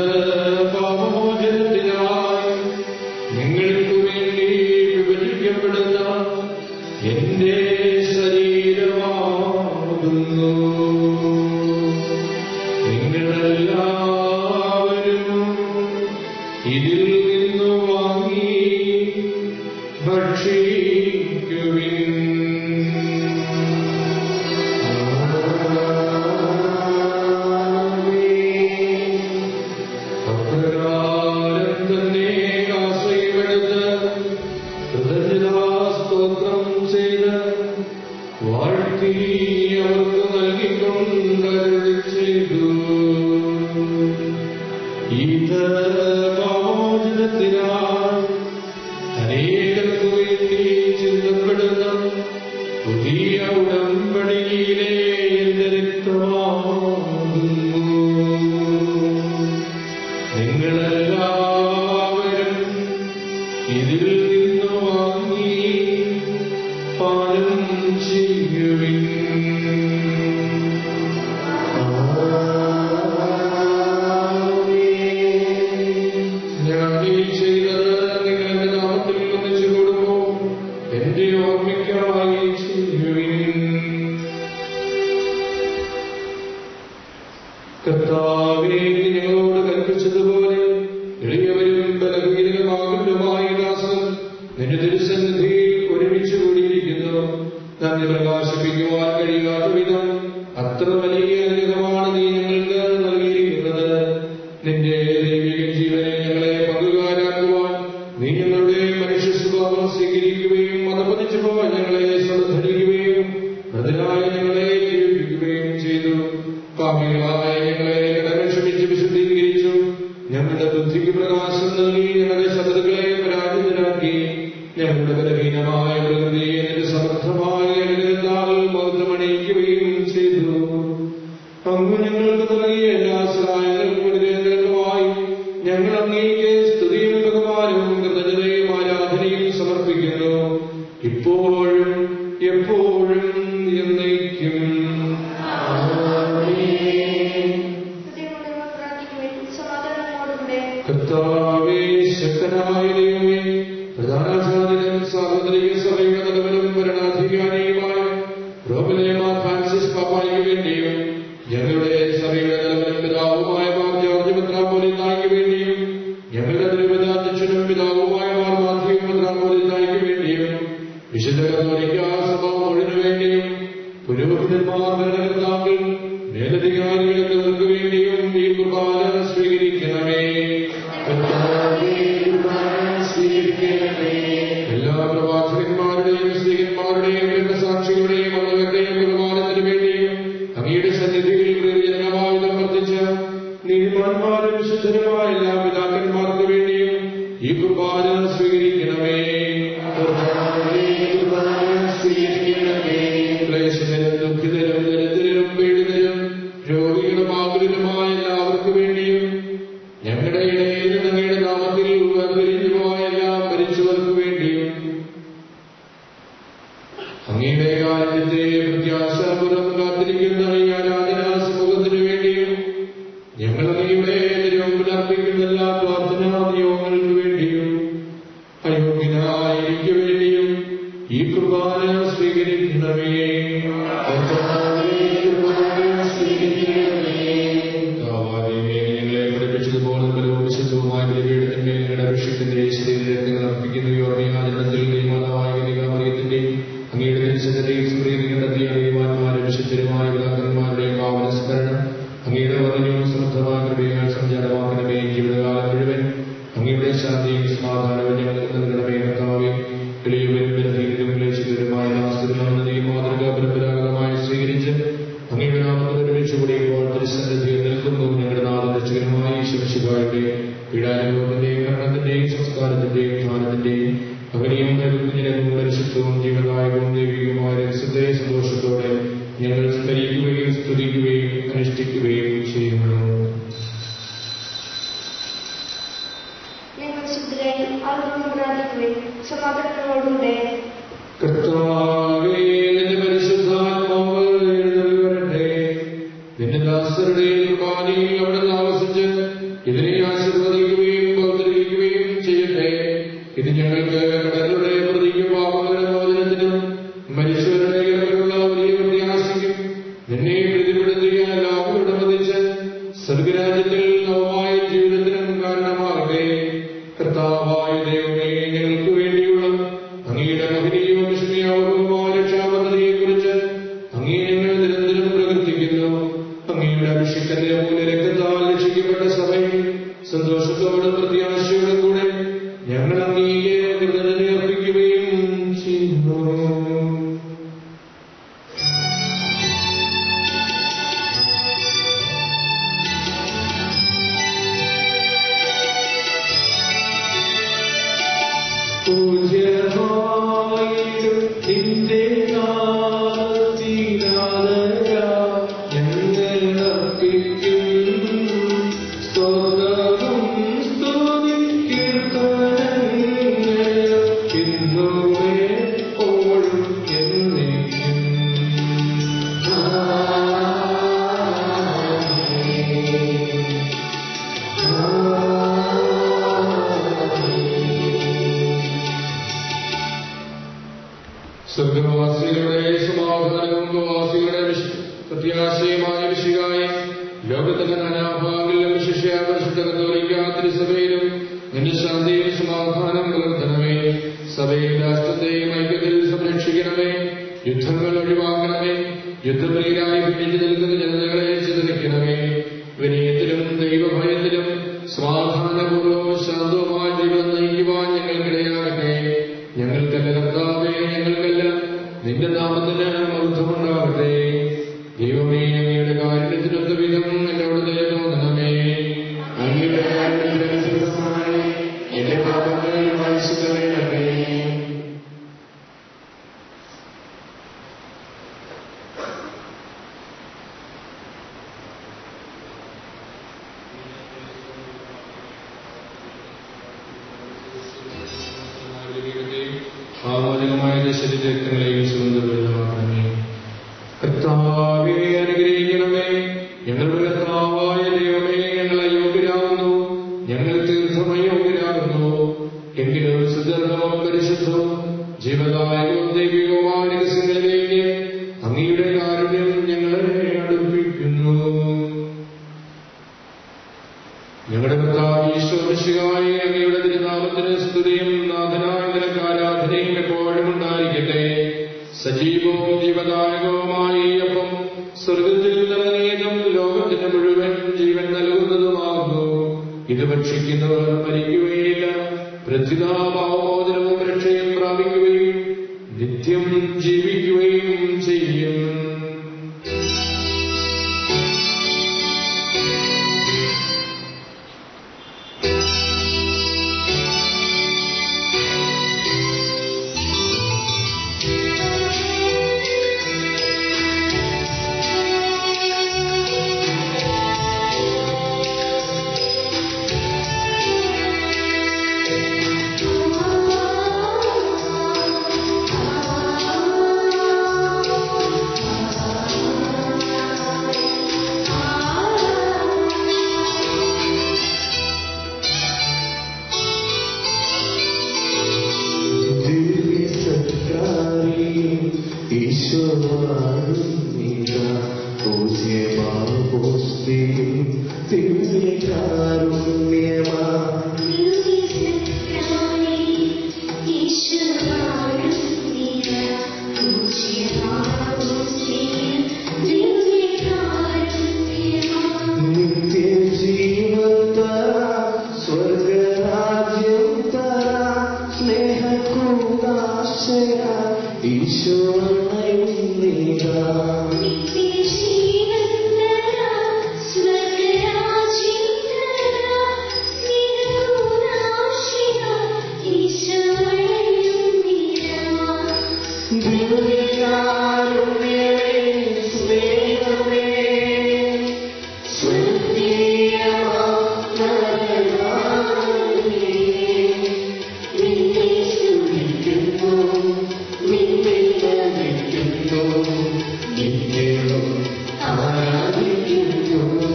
പാപമോചനത്തിനായി നിങ്ങൾക്ക് വേണ്ടി വിഭജിക്കപ്പെടുന്ന എന്റെ ശരീരമാകുന്നു. നിങ്ങളെല്ലാവരും ഇതിൽ നിന്ന് വാങ്ങി ഭക്ഷിക്കുവിൻ. അപ്രകാരം തന്നെ കാസയുമെടുത്ത് കൃതജ്ഞതാസ്തോത്രം ചെയ്ത് വാഴ്ത്തി അവർക്ക് നൽകിക്കൊണ്ട് അരുളി ചെയ്തു, ഇത് പാപമോചനത്തിനായി അനേകർക്കു വേണ്ടി ചിന്തപ്പെടുന്ന പുതിയ ഉടമ്പടിയിലെ എന്റെ രക്തമാകുന്നു. നിങ്ങളെല്ലാവരും ഇതിൽ നിന്ന് വാങ്ങി പാനം ചെയ്യുവിൻ. ഞാൻ ഈ ചെയ്തത് നിങ്ങൾ എന്റെ നാമത്തിൽ ഒന്നിച്ചു കൂടുമ്പോൾ എന്റെ ഓർമ്മയ്ക്കായി ചെയ്യുവിൻ. കർത്താവേ, നിങ്ങളോട് കൽപ്പിച്ചതുപോലെ എളിയവരും ബലഹീനരുമായ ദാസൻ നിന്റെ തിരുസന്നിധിയിൽ ഒരുമിച്ച് കൂടിയിരിക്കുന്നു. നന്ദി പ്രകാശിപ്പിക്കുവാൻ കഴിയാത്ത വിധം അത്ര വലിയ അനുഗ്രഹമാണ് നീ ഞങ്ങൾക്ക് നൽകിയിരിക്കുന്നത്. നിന്റെ ദൈവിക ജീവനെ ഞങ്ങളെ പങ്കുകാരാക്കുവാൻ നീ ഞങ്ങളുടെ മനുഷ്യ സ്വഭാവം സ്വീകരിക്കുകയും മതപതിച്ചു പോകാൻ ഞങ്ങളെ ശ്രദ്ധരിക്കുകയും അതിനായി ഞങ്ങളെ ജീവിപ്പിക്കുകയും ചെയ്തു. പാപികളായ ഞങ്ങളെ കടമ ക്ഷമിച്ച് വിശുദ്ധീകരിച്ചു. ഞങ്ങളുടെ ബുദ്ധിക്ക് പ്രകാശം നൽകി ഞങ്ങളുടെ ശത്രുക്കളെ പരാജിതരാക്കി. ഞങ്ങളുടെ ബലഹീനമായ പ്രകൃതിയെ നിന്റെ സമർത്ഥമായ അനുഗ്രഹത്താൽ മൗത്രമണിയിക്കുകയും ചെയ്തു. അങ്ങ് ഞങ്ങൾക്ക് നൽകിയ എല്ലാ സഹായങ്ങൾക്കും അനുഗ്രഹങ്ങൾക്കുമായി ഞങ്ങൾ അങ്ങേക്ക് സ്തുതിയും ബഹുമാനവും കൃതജ്ഞതയും ആരാധനയും സമർപ്പിക്കുന്നു, ഇപ്പോഴും എപ്പോഴും എന്നേക്കും. കർത്താവേ, ശക്തനായ ദൈവമേ, പ്രധാനാചാര്യനും സാർവത്രിക സഭയുടെ തലവനും ഭരണാധികാരിയുമായ റോമിലെ മാർ ഫ്രാൻസിസ് പാപ്പായ്ക്ക് വേണ്ടിയും ഞങ്ങളുടെ സഭയുടെ തലവനും പിതാവുമായ മാർ ജോർജ് മെത്രാപ്പോലീത്തായ്ക്ക് വേണ്ടിയും ഞങ്ങളുടെ തിരുവിതാധ്യക്ഷനും പിതാവുമായ മാർ മാത്യു മെത്രാപ്പോലീത്തായ്ക്ക് വേണ്ടിയും വിശുദ്ധ കത്തോലിക്ക സഭ മുഴുവനു വേണ്ടിയും പുരോഹിതന്മാർ, ഭരണകർത്താക്കൾ, മേലധികാരികൾ എന്നിവർക്ക് വേണ്ടിയും ഈ കുർബാന സ്വീകരിക്കണമേ. എല്ലാ പ്രവാചകന്മാരുടെയും സ്ത്രീകന്മാരുടെയും രക്തസാക്ഷികളുടെയും അവരുടെയും ബഹുമാനത്തിനു വേണ്ടിയും അങ്ങയുടെ സന്നിധിയിൽ പ്രിയജനമായി വർദ്ധിച്ച നീതിമാന്മാരും വിശുദ്ധരുമായ എല്ലാ പിതാക്കന്മാർക്ക് വേണ്ടിയും ഈ കുർബാന സ്വീകരിക്കണമേ. ക്ലേശിതരും ദുഃഖിതരും ദരിദ്രരും പീഡിതരും രോഗികളും ആകുലരുമായ എല്ലാവർക്കു വേണ്ടിയും ഞങ്ങളുടെ ഇടയിൽ അങ്ങയുടെ നാമത്തിൽ വേർതിരിഞ്ഞു പോയ എല്ലാ മരിച്ചവർക്ക് വേണ്ടിയും അങ്ങയുടെ കാര്യത്തെ പ്രത്യാശാപുരം കാത്തിരിക്കുന്ന ഈ ആരാധനാ സമൂഹത്തിനു വേണ്ടിയും ഞങ്ങൾ അങ്ങയുടെ തിരുമുമ്പിൽ അർപ്പിക്കുന്ന എല്ലാ പ്രാർത്ഥനാ നിയോഗങ്ങൾക്ക് വേണ്ടിയും അയോഗ്യനായ എനിക്ക് വേണ്ടിയും ഈ കുർബാന സ്വീകരിക്കണമേ. ഞങ്ങളെ പഠിപ്പിച്ചതുപോലെ വിശുദ്ധവുമായ ബലിപീഠത്തിന്റെ ഞങ്ങളുടെ അഭിഷേകത്തിന്റെ ശരീരങ്ങൾ അർപ്പിക്കുന്നവയോ ആചരണത്തിൽ മാതാവായ കന്യകാമറിയത്തിന്റെ അങ്ങയുടെ തിരുസന്നിധിയിൽ സ്മൃതി കണ്ടെത്തിയ ദൈവന്മാരെ ദാസരുടെയും കുർബാനയിൽ അവിടെ താമസിച്ച് ഇതിനെ ആശീർവദിക്കുകയും പൗത്രീകരിക്കുകയും ചെയ്യട്ടെ. ഇത് ഞങ്ങൾക്ക് കടങ്ങളുടെ പ്രതിക്കും പാപങ്ങളുടെ മോചനത്തിനും മരിച്ചവരുടെ ഇടയിലുള്ള വലിയ പ്രത്യാശയ്ക്കും നിന്നെ പ്രീതിപ്പെടുത്തിയ ലാഭങ്ങളുടെ മതിച്ച് സ്വർഗരാജ്യത്തിൽ നവമായ ജീവിതത്തിനും കാരണമാകട്ടെ. കർത്താവായ ദൈവമേ, ഞങ്ങൾക്ക് വേണ്ടിയുള്ള അങ്ങയുടെ മഹനീയവും വിസ്മയാവഹവുമായ രക്ഷാപദ്ധതിയെക്കുറിച്ച് അങ്ങേ ഞങ്ങൾ നിരന്തരം പ്രകീർത്തിക്കുന്നു. അങ്ങയുടെ അഭിഷിക്തന്റെ മൂല്യരക്തത്താൽ രക്ഷിക്കപ്പെട്ട സഭയിൽ സന്തോഷത്തോടും പ്രത്യാശയോടും കൂടെ ഞങ്ങൾ അങ്ങേക്ക് കൃതജ്ഞത അർപ്പിക്കുകയും ചെയ്യുന്നു. സ്വർഗവാസികളുടെ സമാധാനവും പ്രവാസികളുടെ പ്രത്യാശയുമായ വിശുകായ ലോകത്തിന്റെ നാനാഭാഗങ്ങളിലും വിശിഷ്യ പരിശുദ്ധ കത്തോലിക്ക തിരുസഭയിലും നിന്റെ ശാന്തിയും സമാധാനം പുലർത്തണമേ. സഭയും രാഷ്ട്രത്തെയും ഐക്യത്തിൽ സംരക്ഷിക്കണമേ. യുദ്ധങ്ങൾ ഒഴിവാക്കണമേ. യുദ്ധപ്രിയരായി ഭിന്നിച്ചു നിൽക്കുന്ന ജനതകളെ ചിതറിക്കണമേ. വിനയത്തിലും ദൈവഭയത്തിലും സമാധാനപൂർവ്വവും ശാന്തവുമായ ജീവിതം നയിക്കുവാൻ ഞങ്ങൾക്കിടയാകട്ടെ. ഞങ്ങൾക്കല്ല കർത്താവേ, ഞങ്ങൾക്കല്ല, നിന്റെ നാമത്തിന് മഹത്വമുണ്ടാകട്ടെ. ദൈവമേ, അങ്ങയുടെ കാരുണ്യത്തിനൊത്ത വിധം എന്നോട് ദയ തോന്നണമേ. അങ്ങയുടെ കാരുണ്യത്തിനനുസൃതമായി എന്റെ പാപങ്ങൾ മായ്ച്ചു കളയണമേ. ആമോദകമായ ശരീരങ്ങളെയും സുഗന്ധപൂരിതമാക്കണമേ. കർത്താവേ, അനുഗ്രഹിക്കണമേ. ഞങ്ങളുടെ കർത്താവായ ദൈവമേ, ഞങ്ങൾ അയോഗ്യരാകുന്നു, ഞങ്ങൾ തീർത്ഥം അയോഗ്യരാകുന്നു. എങ്കിലും സുദർഭവും പരിശുദ്ധവും ജീവദായകവും ദൈവികവുമായ രഹസ്യങ്ങളിലേക്ക് അങ്ങയുടെ കാരുണ്യം ഞങ്ങളെ അടുപ്പിക്കുന്നു. ഞങ്ങളുടെ കർത്താവ് ഈശോ മിശിഹായേ, അങ്ങയുടെ തിരുനാമത്തിന് സ്തുതിയും നാഥനായ നിനക്ക് ആരാധനയും എപ്പോഴും ഉണ്ടായിരിക്കട്ടെ. സജീവവും ജീവദായകവുമായ ഈ അപ്പം സ്വർഗത്തിൽ നിറങ്ങിയതും ലോകത്തിന് മുഴുവൻ ജീവൻ നൽകുന്നതുമാകുന്നു. ഇത് ഭക്ഷിക്കുന്നവർ മരിക്കുകയില്ല, പ്രതിതാഭാവമോചനവും രക്ഷയും പ്രാപിക്കുകയും നിത്യം ജീവിക്കുകയും ചെയ്യും. ആരാധിക്കുന്നു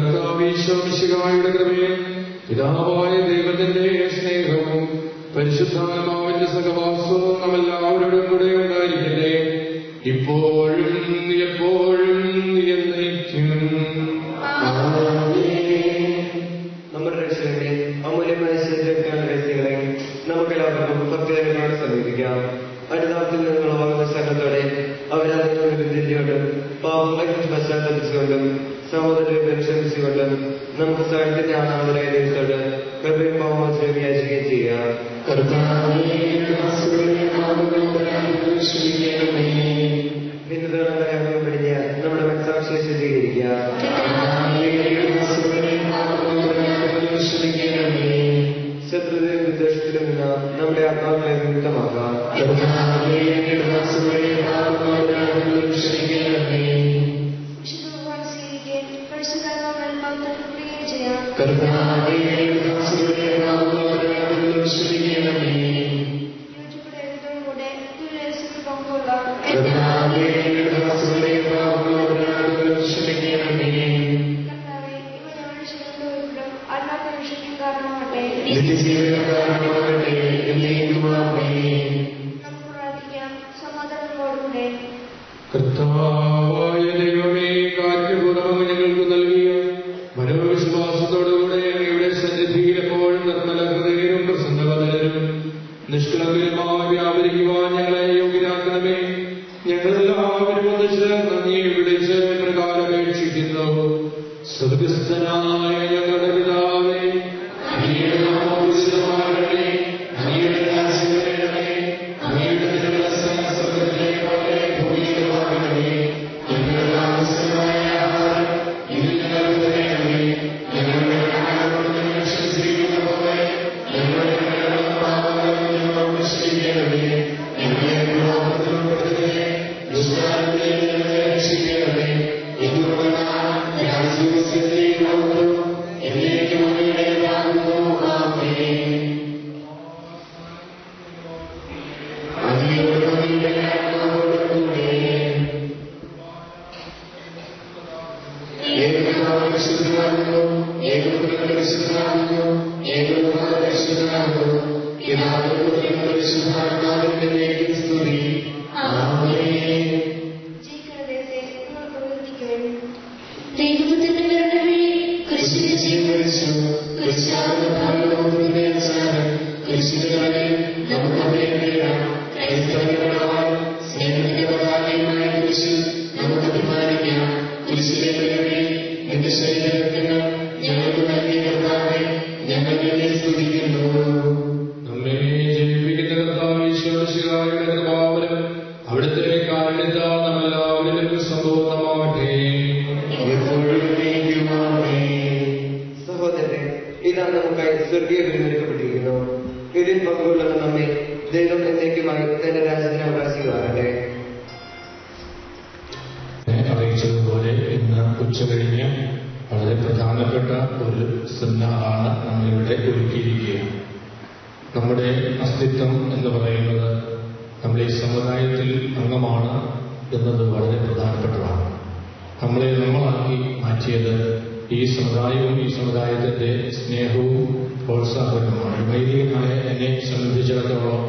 കർത്താവ് ഈശോ മിശിഹായുടെ കൃപയും പിതാവായ ദൈവത്തിന്റെ സ്നേഹവും പരിശുദ്ധാത്മാവിന്റെ സഹവാസവും നമ്മെല്ലാവരോടും കൂടെ ഉണ്ടായിരിക്കട്ടെ, ഇപ്പോഴും എപ്പോഴും എന്നേക്കും. നമ്മുടെ രക്ഷകന്റെ അമൂല്യമായ ശരീരങ്ങളെ നമുക്കെല്ലാവർക്കും ഭക്തിയോട് സമീപിക്കാം. അനുതാപത്തിൽ നിന്നുള്ള വാങ്ങുന്ന സ്ഥലത്തോടെ അവരതിനോടും പാപങ്ങളെ പശ്ചാത്തലിച്ചുകൊണ്ടും സഹോദരരെ പരിശ്രമിച്ചുകൊണ്ടും നമുക്ക് സ്ഥലത്തിന്റെ ആണാമനായ ദൈവത്തോട് കൃപയും പാവമോചനവും യാചിക്കുകയും ചെയ്യാം. ഭിന്നതകളെ പിടിഞ്ഞ് നമ്മുടെ മനസാക്ഷിയെ ശുദ്ധീകരിക്കുക. ശത്രുതയും വിദ്വേഷത്തിലും നിന്ന് നമ്മുടെ ആത്മാക്കളെ വിമുക്തമാക്കാം. കർത്താവായ ദൈവമേ, കാരുണ്യപൂർവ്വം ഞങ്ങൾക്ക് നൽകിയ മനോവിശ്വാസത്തോടുകൂടെ അങ്ങയുടെ സന്നിധിയിൽ എപ്പോഴും നിർമ്മല ഹൃദയരും പ്രസന്നവദനും നിഷ്കളങ്കരുമായി വ്യാപരിക്കുവാൻ ഞങ്ങളെ യോഗ്യരാക്കണമേ. ഞങ്ങളെല്ലാവരും ഒന്നിച്ച് നന്ദിയെ വിളിച്ച് പ്രകാരം അപേക്ഷിക്കുന്നു. സ്വർഗ്ഗസ്ഥനായ ഞങ്ങളുടെ പിതാവേ, അങ്ങയുടെ നാമം പൂജിതമാകണമേ, അങ്ങയുടെ രാജ്യം വരണമേ, അങ്ങയുടെ തിരുമനസ്സ് സ്വർഗ്ഗത്തിലെ പോലെ ഭൂമിയിലുമാകണമേ. ഞങ്ങളുടെ ആവശ്യമായ ആഹാരം ഇന്ന് ഞങ്ങൾക്ക് തരണമേ. ഞങ്ങളുടെ കടങ്ങളോട് ഞങ്ങൾ ക്ഷമിച്ചിരിക്കുന്ന പോലെ ഞങ്ങളുടെ കടങ്ങളും പാപങ്ങളും ഞങ്ങളോട് ക്ഷമിക്കണമേ. ഞങ്ങളെ പ്രലോഭനത്തിൽ ഉൾപ്പെടുത്തരുതേ, ദുഷ്ടാരൂപിയിൽ നിന്ന് ഞങ്ങളെ രക്ഷിക്കണമേ. എന്തുകൊണ്ടെന്നാൽ രാജ്യവും ശക്തിയും എന്നേക്കും അങ്ങയുടേതാകുന്നു. ആമേൻ. നമ്മെ ജയിപ്പിക്കുന്ന കർത്താവ് ഈശോ മിശിഹായുടെ കൃപാവരം അവിടുത്തെ കാരുണ്യത്താൽ നമ്മെല്ലാവരിലും സമ്പൂർണ്ണമാകട്ടെ. സഹോദരനെ, ഇതാ നമുക്കായി സ്വർഗീയ വിരുന്നൊരുക്കപ്പെട്ടിരിക്കുന്നു. ഇതിൽ പങ്കുകൊള്ളുന്ന നമ്മെ ദൈവം എന്നേക്കുമായി തന്റെ രാജ്യത്തിന് അവകാശികളാകട്ടെ. അറിയിച്ചതുപോലെ ഇന്ന് ഉച്ചകഴിഞ്ഞ് വളരെ പ്രധാനപ്പെട്ട ഒരു സെമിനാറാണ് നമ്മളിവിടെ ഒരുക്കിയിരിക്കുകയാണ്. നമ്മുടെ അസ്തിത്വം എന്ന് പറയുന്നത് നമ്മുടെ ഈ സമുദായത്തിൽ അംഗമാണ് എന്നത് വളരെ പ്രധാനപ്പെട്ടതാണ്. നമ്മളെ നമ്മളാക്കി മാറ്റിയത് ഈ സമുദായവും ഈ സമുദായത്തിന്റെ സ്നേഹവും പ്രോത്സാഹനവുമാണ്. വൈദികനായ എന്നെ സംബന്ധിച്ചിടത്തോളം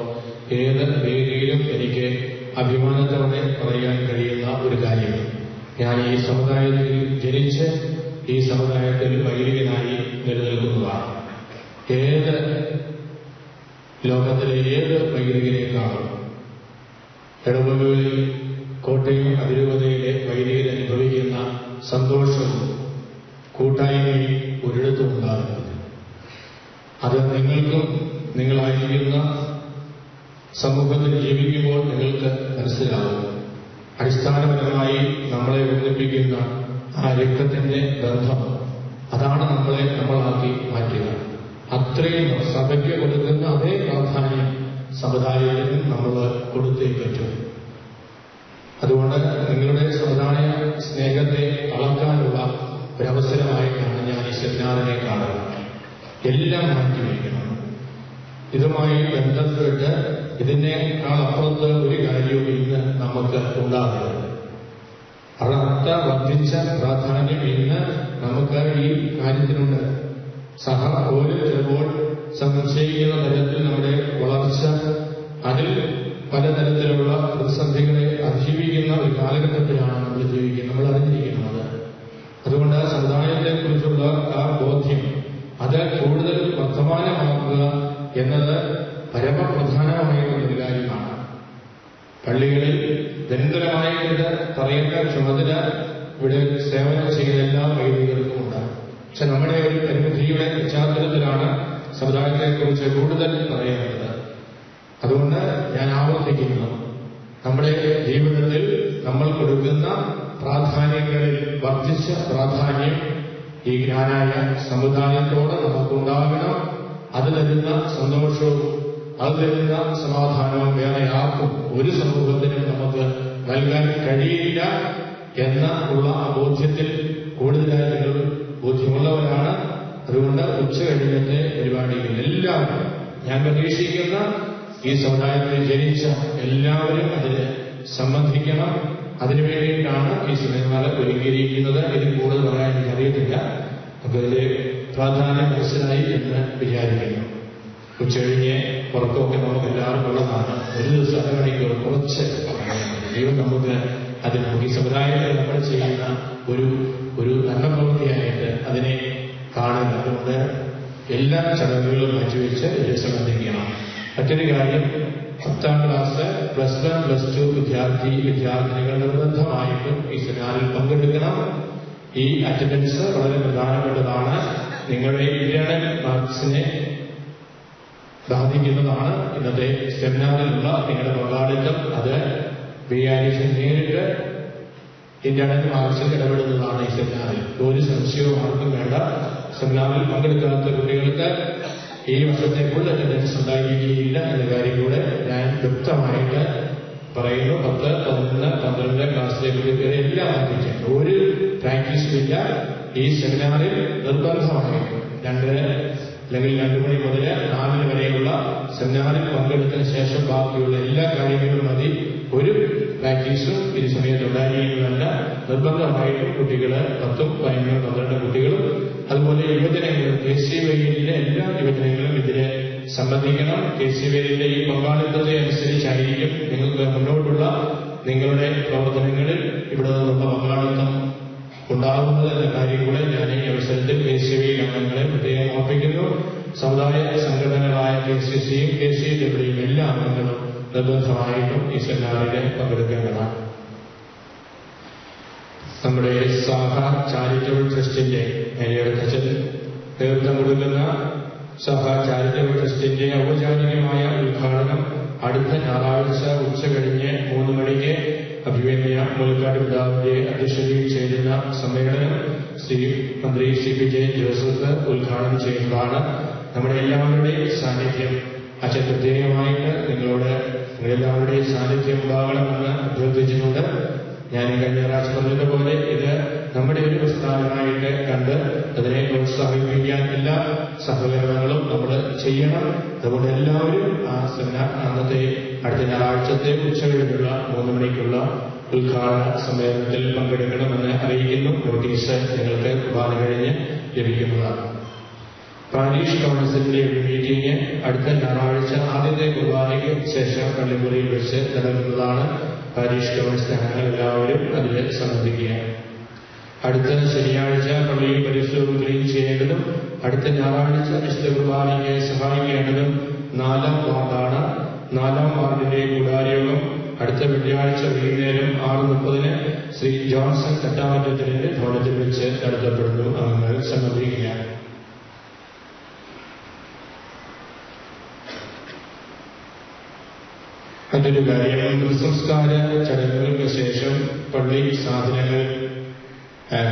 ഏത് വേദിയിലും എനിക്ക് അഭിമാനത്തോടെ പറയാൻ കഴിയുന്ന ഒരു കാര്യം, ഞാൻ ഈ സമുദായത്തിൽ ജനിച്ച് ഈ സമുദായത്തിൽ വൈദികനായി നിലനിൽക്കുന്നതാണ്. ഏത് ലോകത്തിലെ ഏത് വൈദികനേക്കാളും ഇടവകകളിൽ കോട്ടയം അതിരൂപതയിലെ വൈദികർ അനുഭവിക്കുന്ന സന്തോഷവും കൂട്ടായ്മയും ഒരിടത്തും ഉണ്ടാകുന്നത്. അത് നിങ്ങൾക്കും നിങ്ങളായിരിക്കുന്ന സമൂഹത്തിൽ ജീവിക്കുമ്പോൾ നിങ്ങൾക്ക് മനസ്സിലാവും. അടിസ്ഥാനപരമായി നമ്മളെ ഒന്നിപ്പിക്കുന്ന ആ രക്തത്തിന്റെ ബന്ധം, അതാണ് നമ്മളാക്കി മാറ്റുക. അത്രയും സഭയ്ക്ക് കൊടുക്കുന്ന അതേ പ്രാധാന്യം സമുദായത്തിന് നമ്മൾ കൊടുത്തേ പറ്റും. അതുകൊണ്ട് നിങ്ങളുടെ സമുദായ സ്നേഹത്തെ അളക്കാനുള്ള ഒരവസരമായിട്ടാണ് ഞാൻ ഈ സെമിനാറിനെ കാണുന്നത്. എല്ലാം മാറ്റിവയ്ക്കണം. ഇതുമായി ബന്ധപ്പെട്ട് ഇതിനേക്കാൾ അപ്പുറത്ത് ഒരു കാര്യവും ഇന്ന് നമുക്ക് ഉണ്ടാകരുത്. അളത്ത വർദ്ധിച്ച പ്രാധാന്യം ഇന്ന് നമുക്ക് ഈ കാര്യത്തിനുണ്ട്. സഭ പോലും ചിലപ്പോൾ സംശയിക്കുന്ന തരത്തിൽ നമ്മുടെ വളർച്ച അതിൽ പലതരത്തിലുള്ള പ്രതിസന്ധികളെ അതിജീവിക്കുന്ന ഒരു കാലഘട്ടത്തിലാണ് നമ്മൾ ജീവിക്കുന്നത്, നമ്മൾ അറിഞ്ഞിരിക്കുന്നത്. അതുകൊണ്ട് സമുദായത്തെക്കുറിച്ചുള്ള ആ ബോധ്യം അത് കൂടുതൽ വർത്തമാനമാക്കുക എന്നത് പരമപ്രധാനമായിട്ടുള്ളൊരു കാര്യമാണ്. പള്ളികളിൽ നിരന്തരമായിട്ട് പറയുന്ന ചുമതല ഇവിടെ സേവനം ചെയ്യുന്ന എല്ലാ വൈദികർക്കുമുണ്ട്. പക്ഷെ നമ്മുടെ ഒരു പരിമിതിയുടെ പശ്ചാത്തലത്തിലാണ് സമുദായത്തെക്കുറിച്ച് കൂടുതൽ പറയുന്നത്. അതുകൊണ്ട് ഞാൻ ആവർത്തിക്കുന്നു, നമ്മുടെ ജീവിതത്തിൽ നമ്മൾ കൊടുക്കുന്ന പ്രാധാന്യങ്ങളിൽ വർദ്ധിച്ച പ്രാധാന്യം ഈ ജ്ഞാനായ സമുദായത്തോട് നമുക്കുണ്ടാകണം. അത് തരുന്ന സന്തോഷവും അത് തരുന്ന സമാധാനവും വേറെ ആർക്കും ഒരു സമൂഹത്തിനും നമുക്ക് നൽകാൻ കഴിയില്ല എന്ന ഉള്ള ആ ബോധ്യത്തിൽ കൂടുതലായി നിങ്ങൾ ബോധ്യമുള്ളവരാണ്. അതുകൊണ്ട് ഉച്ച കഴിഞ്ഞത്തെ പരിപാടികൾ എല്ലാവരും, ഞാൻ പ്രതീക്ഷിക്കുന്ന ഈ സമുദായത്തിൽ ജനിച്ച എല്ലാവരും അതിൽ സംബന്ധിക്കണം. അതിനുവേണ്ടിയിട്ടാണ് ഈ സെമിനാർ ഒരുക്കിയിരിക്കുന്നത്. ഇതിൽ കൂടുതൽ പറയാൻ എനിക്കറിയത്തില്ല. അപ്പോൾ ഇതിൽ പ്രാധാന്യം മനസ്സിലായി എന്ന് വിചാരിക്കുന്നു. ഉച്ചകഴിഞ്ഞ് പുറത്തൊക്കെ നമുക്ക് എല്ലാവർക്കും ഉള്ളതാണ്. ഒരു ദിവസം അരമണിക്കൂർ കുറച്ച് ദൈവം നമുക്ക് അതിന് ഈ സമുദായത്തിൽ നമ്മൾ ചെയ്യുന്ന ഒരു നല്ല പ്രവൃത്തിയായിട്ട് അതിനെ കാണുന്നത്. അതുകൊണ്ട് എല്ലാ ചടങ്ങുകളും മാറ്റിവെച്ച് ഇതിൽ സംബന്ധിക്കണം. മറ്റൊരു കാര്യം, 10ാം ക്ലാസ്, +1, +2 വിദ്യാർത്ഥിനികൾ നിർബന്ധമായിട്ടും ഈ സെമിനാറിൽ പങ്കെടുക്കണം. ഈ അറ്റൻഡൻസ് വളരെ പ്രധാനപ്പെട്ടതാണ്. നിങ്ങളുടെ ഇന്റേണൽ മാർക്സിനെ ബാധിക്കുന്നതാണ്. ഇന്നത്തെ സെമിനാറിലുള്ള നിങ്ങളുടെ പങ്കാളിത്തം അത് വികാരിച്ച് നേരിട്ട് ഇന്റേണൽ മാർക്സിൽ ഇടപെടുന്നതാണ്. ഈ സെമിനാറിൽ ഒരു സംശയവും ആർക്കും വേണ്ട. സെമിനാറിൽ പങ്കെടുക്കാത്ത കുട്ടികൾക്ക് ഈ വർഷത്തെ ഫുൾ അറ്റൻഡൻസ് ഉണ്ടായിരിക്കുകയില്ല എന്ന കാര്യം കൂടെ ഞാൻ വ്യക്തമായിട്ട് പറയുന്നു. 10, 11, 12 ക്ലാസ്സിലേക്ക് കുട്ടികളെ എല്ലാം ആരംഭിക്കും. ഒരു പ്രാക്ടീസുമില്ല. ഈ സെമിനാറിൽ നിർബന്ധമായിട്ടും 2 അല്ലെങ്കിൽ 2 മണി മുതൽ 4 വരെയുള്ള സെമിനാറിൽ പങ്കെടുത്തതിന് ശേഷം ബാക്കിയുള്ള എല്ലാ കാര്യങ്ങളും മതി. ഒരു പ്രാക്ടീസും ഈ സമയത്ത് ഉണ്ടായിരിക്കുന്നതല്ല. നിർബന്ധമായിട്ടും കുട്ടികൾ 10, 11, 12 കുട്ടികളും അതുപോലെ യുവജനങ്ങളും KCYയിലെ എല്ലാ യുവജനങ്ങളും ഇതിനെ സംബന്ധിക്കണം. KCYയിലെ ഈ പങ്കാളിത്തത്തെ അനുസരിച്ചായിരിക്കും നിങ്ങൾക്ക് മുന്നോട്ടുള്ള നിങ്ങളുടെ പ്രവർത്തനങ്ങളിൽ ഇവിടെ നിന്നുള്ള പങ്കാളിത്തം ഉണ്ടാകുന്നത് എന്ന കാര്യം കൂടെ ഞാൻ ഈ അവസരത്തിൽ KCY അംഗങ്ങളെ പ്രത്യേകം ഓർപ്പിക്കുന്നു. സമുദായ സംഘടനകളായ KCCയും KCWയും എല്ലാ അംഗങ്ങളും നിർബന്ധമായിട്ടും ഈ സെമിനാറിൽ പങ്കെടുക്കേണ്ടതാണ്. നമ്മുടെ സഭ ചാരിറ്റബിൾ ട്രസ്റ്റിന്റെ നേതൃത്വത്തിൽ നേതൃത്വം കൊടുക്കുന്ന സഭ ചാരിറ്റബിൾ ട്രസ്റ്റിന്റെ ഔപചാരികമായ ഉദ്ഘാടനം അടുത്ത ഞായറാഴ്ച ഉച്ച കഴിഞ്ഞ് 3 മണിക്ക് അഭിമന്യ മുലക്കാട് പിതാവിന്റെ അധ്യക്ഷതയിൽ ചേരുന്ന സമ്മേളനം മന്ത്രി CPJ ജോസഫ് ഉദ്ഘാടനം ചെയ്യുന്നതാണ്. നമ്മുടെ എല്ലാവരുടെയും സാന്നിധ്യം അച്ഛൻ പ്രത്യേകമായിട്ട് നിങ്ങളെല്ലാവരുടെയും സാന്നിധ്യം ഉണ്ടാകണമെന്ന് അഭ്യർത്ഥിച്ചിട്ടുണ്ട്. ഞാൻ കഴിഞ്ഞ പ്രാവശ്യം പറഞ്ഞതുപോലെ ഇത് നമ്മുടെ ഒരു പ്രസ്ഥാനമായിട്ട് കണ്ട് അതിനെ പ്രോത്സാഹിപ്പിക്കാൻ എല്ലാ സഹകരണങ്ങളും നമ്മൾ ചെയ്യണം. അതുകൊണ്ട് എല്ലാവരും ആ സെമിനാർ അന്നത്തെ അടുത്ത ഞായറാഴ്ചത്തെ ഉച്ചകഴിഞ്ഞുള്ള 3 മണിക്കുള്ള ഉദ്ഘാടന സമ്മേളനത്തിൽ പങ്കെടുക്കണമെന്ന് അറിയിക്കുന്നു. നോട്ടീസ് നിങ്ങൾക്ക് കുർബാന കഴിഞ്ഞ് ലഭിക്കുന്നതാണ്. പാരീഷ് കൗൺസിലിന്റെ ഒരു മീറ്റിംഗ് അടുത്ത ഞായറാഴ്ച ആദ്യത്തെ കുർബാനയ്ക്ക് ശേഷം പള്ളിമുറിയിൽ വെച്ച് നടക്കുന്നതാണ്. പാരീഷ് കൗൺസിൽ അംഗങ്ങൾ എല്ലാവരും അതിൽ സംബന്ധിക്കുക. അടുത്ത ശനിയാഴ്ച പള്ളിയിൽ പരിസരവും ക്ലീൻ ചെയ്യേണ്ടതും അടുത്ത ഞായറാഴ്ച വിശുദ്ധ കുർബാനയ്ക്ക് സഹായിക്കേണ്ടതും 4ാം വാർഡാണ്. 4ാം വാർഡിന്റെ കൂടാരയോഗം അടുത്ത വെള്ളിയാഴ്ച വൈകുന്നേരം 6:30 ശ്രീ ജോൺസൺ തട്ടാമറ്റത്തിന്റെ ഭവനത്തിൽ വെച്ച് നടത്തപ്പെടുന്നു. അംഗങ്ങൾ സംബന്ധിക്കുക. മറ്റൊരു കാര്യം, സംസ്കാര ചടങ്ങുകൾക്ക് ശേഷം പള്ളി സാധനങ്ങൾ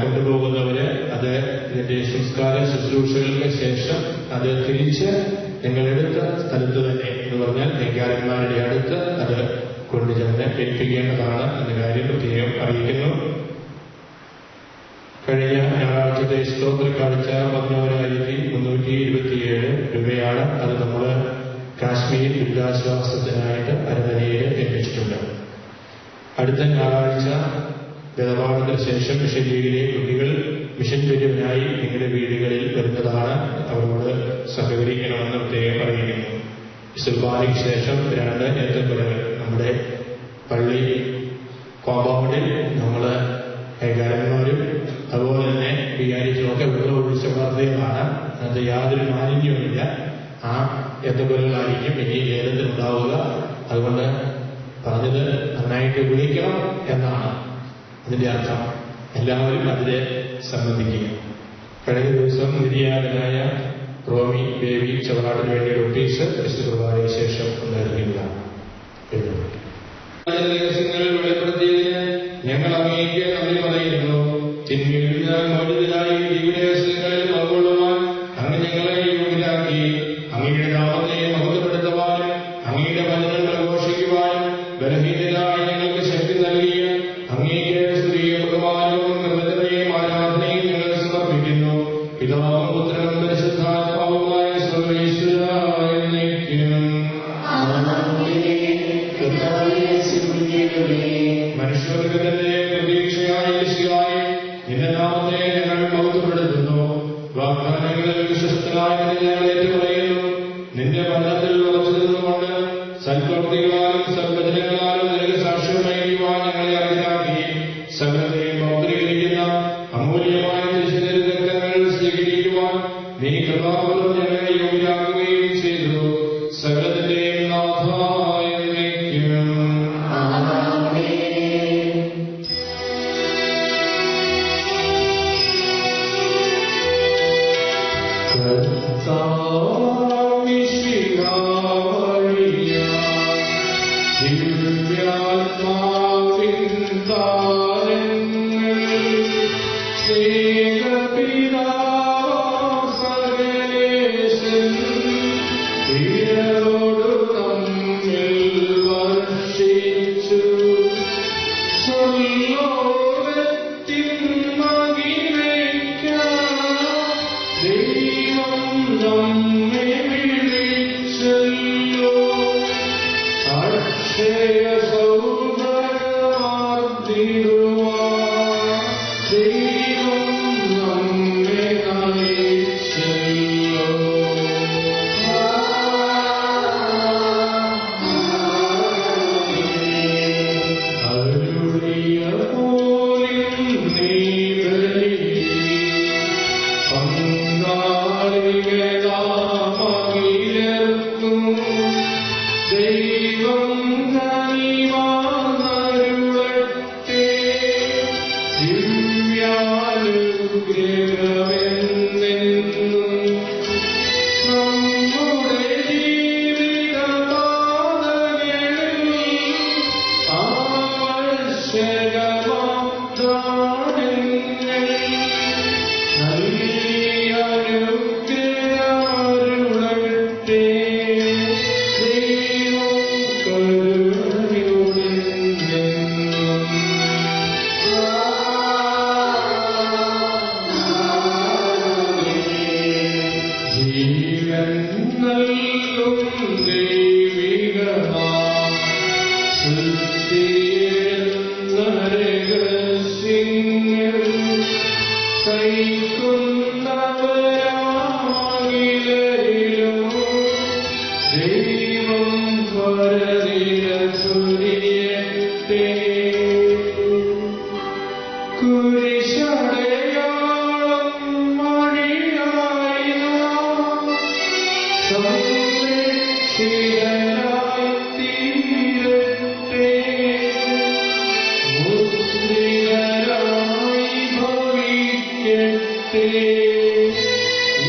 കൊണ്ടുപോകുന്നവര് അത് ഇതിന്റെ സംസ്കാര ശുശ്രൂഷകൾക്ക് ശേഷം അത് തിരിച്ച് നിങ്ങളെടുത്ത സ്ഥലത്ത് തന്നെ എന്ന് പറഞ്ഞാൽ നെയ്യാരന്മാരുടെ അടുത്ത് അത് കൊണ്ടുചെന്ന് ഏൽപ്പിക്കേണ്ടതാണ് എന്ന കാര്യം പ്രത്യേകം അറിയിക്കുന്നു. കഴിഞ്ഞ ഞായറാഴ്ചത്തെ സ്തോത്ര കാഴ്ച 11,327 രൂപയാണ്. അത് നമ്മൾ കാശ്മീർ ദുരിതാശ്വാസത്തിനായിട്ട് അരമനയിൽ ഏൽപ്പിച്ചിട്ടുണ്ട്. അടുത്ത ഞായറാഴ്ച വേദപാഠത്തിന് ശേഷം മിഷൻ ലീഗിലെ കുട്ടികൾ മിഷൻ പിരിവിനായി നിങ്ങളുടെ വീടുകളിൽ വരുന്നതാണ്. അവരോട് സഹകരിക്കണമെന്ന് പ്രത്യേകം അറിയിക്കുന്നു. സുൽബാനയ്ക്ക് ശേഷം 2 ഏത്തക്കൊലകൾ നമ്മുടെ പള്ളി കോമ്പൗണ്ടിൽ നമ്മൾ കൈകാരന്മാരും അതുപോലെ തന്നെ വികാരിച്ചുമൊക്കെ വെള്ളം ഒഴിച്ച വളർത്തുകയാണ്. അത് യാതൊരു മാലിന്യവുമില്ല. ആ ഏത്തക്കൊലകളായിരിക്കും ഇനി ഏലത്തിനുണ്ടാവുക. അതുകൊണ്ട് പറഞ്ഞത് നന്നായിട്ട് വിളിക്കണം എന്നാണ് അതിന്റെ അർത്ഥം. എല്ലാവരും അതിനെ സംബന്ധിക്കുക. കഴിഞ്ഞ ദിവസം നിര്യാതനായ റോമി ബേബി ചവറാടിന് വേണ്ടി ഒപ്പീസ് ക്രിസ്തു കുർബാനയ്ക്ക് ശേഷം ഉണ്ടായിരിക്കുന്നതാണ്. രഹസ്യങ്ങൾ വെളിപ്പെടുത്തിയതിന് ഞങ്ങൾ അങ്ങേക്ക് നന്ദി പറയുന്നു. തിന്മയിൽ നിന്ന് മോചിതരായി ദിവ്യരഹസ്യങ്ങളിൽ പങ്കുകൊള്ളുവാൻ അങ്ങ് ഞങ്ങളെ യോഗ്യരാക്കി. അങ്ങയുടെ നാമത്തെ മഹത്വപ്പെടുത്തുവാനും അങ്ങയുടെ വചനങ്ങൾ ഘോഷിക്കുവാനും ബലഹീനരായ ഞങ്ങൾക്ക് ശക്തി നൽകിയ അങ്ങേക്ക് സ്തുതിയും ബഹുമാനവും കൃതജ്ഞതയും ആരാധനയും ഞങ്ങൾ സമർപ്പിക്കുന്നു. പിതാവും പുത്രനും പരിശുദ്ധാത്മാവുമായ സർവ്വേശ്വരായ എന്നേക്കും. മനുഷ്യവർഗത്തിന്റെ പ്രതീക്ഷയായി നിന്റെ നാമത്തെ ഞങ്ങൾ മഹത്വപ്പെടുത്തുന്നു. വാഗ്ദാനങ്ങളിൽ വിശ്വസ്തനായ ഞങ്ങൾ ഏറ്റുപറയുന്നു. നിന്റെ ഭരണത്തിൽ ഉറച്ചു നിന്നുകൊണ്ട് സൽപ്രവൃത്തികളാലും സൽവചനങ്ങളാലും നിനക്ക് സാക്ഷ്യം വഹിക്കുവാൻ ഞങ്ങളെ അർഹരാക്കി. സകലത്തെയും പൗത്രീകരിക്കുന്ന അമൂല്യമായ രക്തങ്ങൾ സ്വീകരിക്കുവാൻ നീ കൃപാപൂർവ്വം ഞങ്ങളെ യോഗ്യരാക്കുകയും ചെയ്തു. സകലത്തിന്റെയും നാഥായ എന്നേക്കും.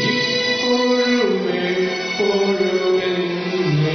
ഇപ്പോഴും എപ്പോഴും എന്നേക്കും.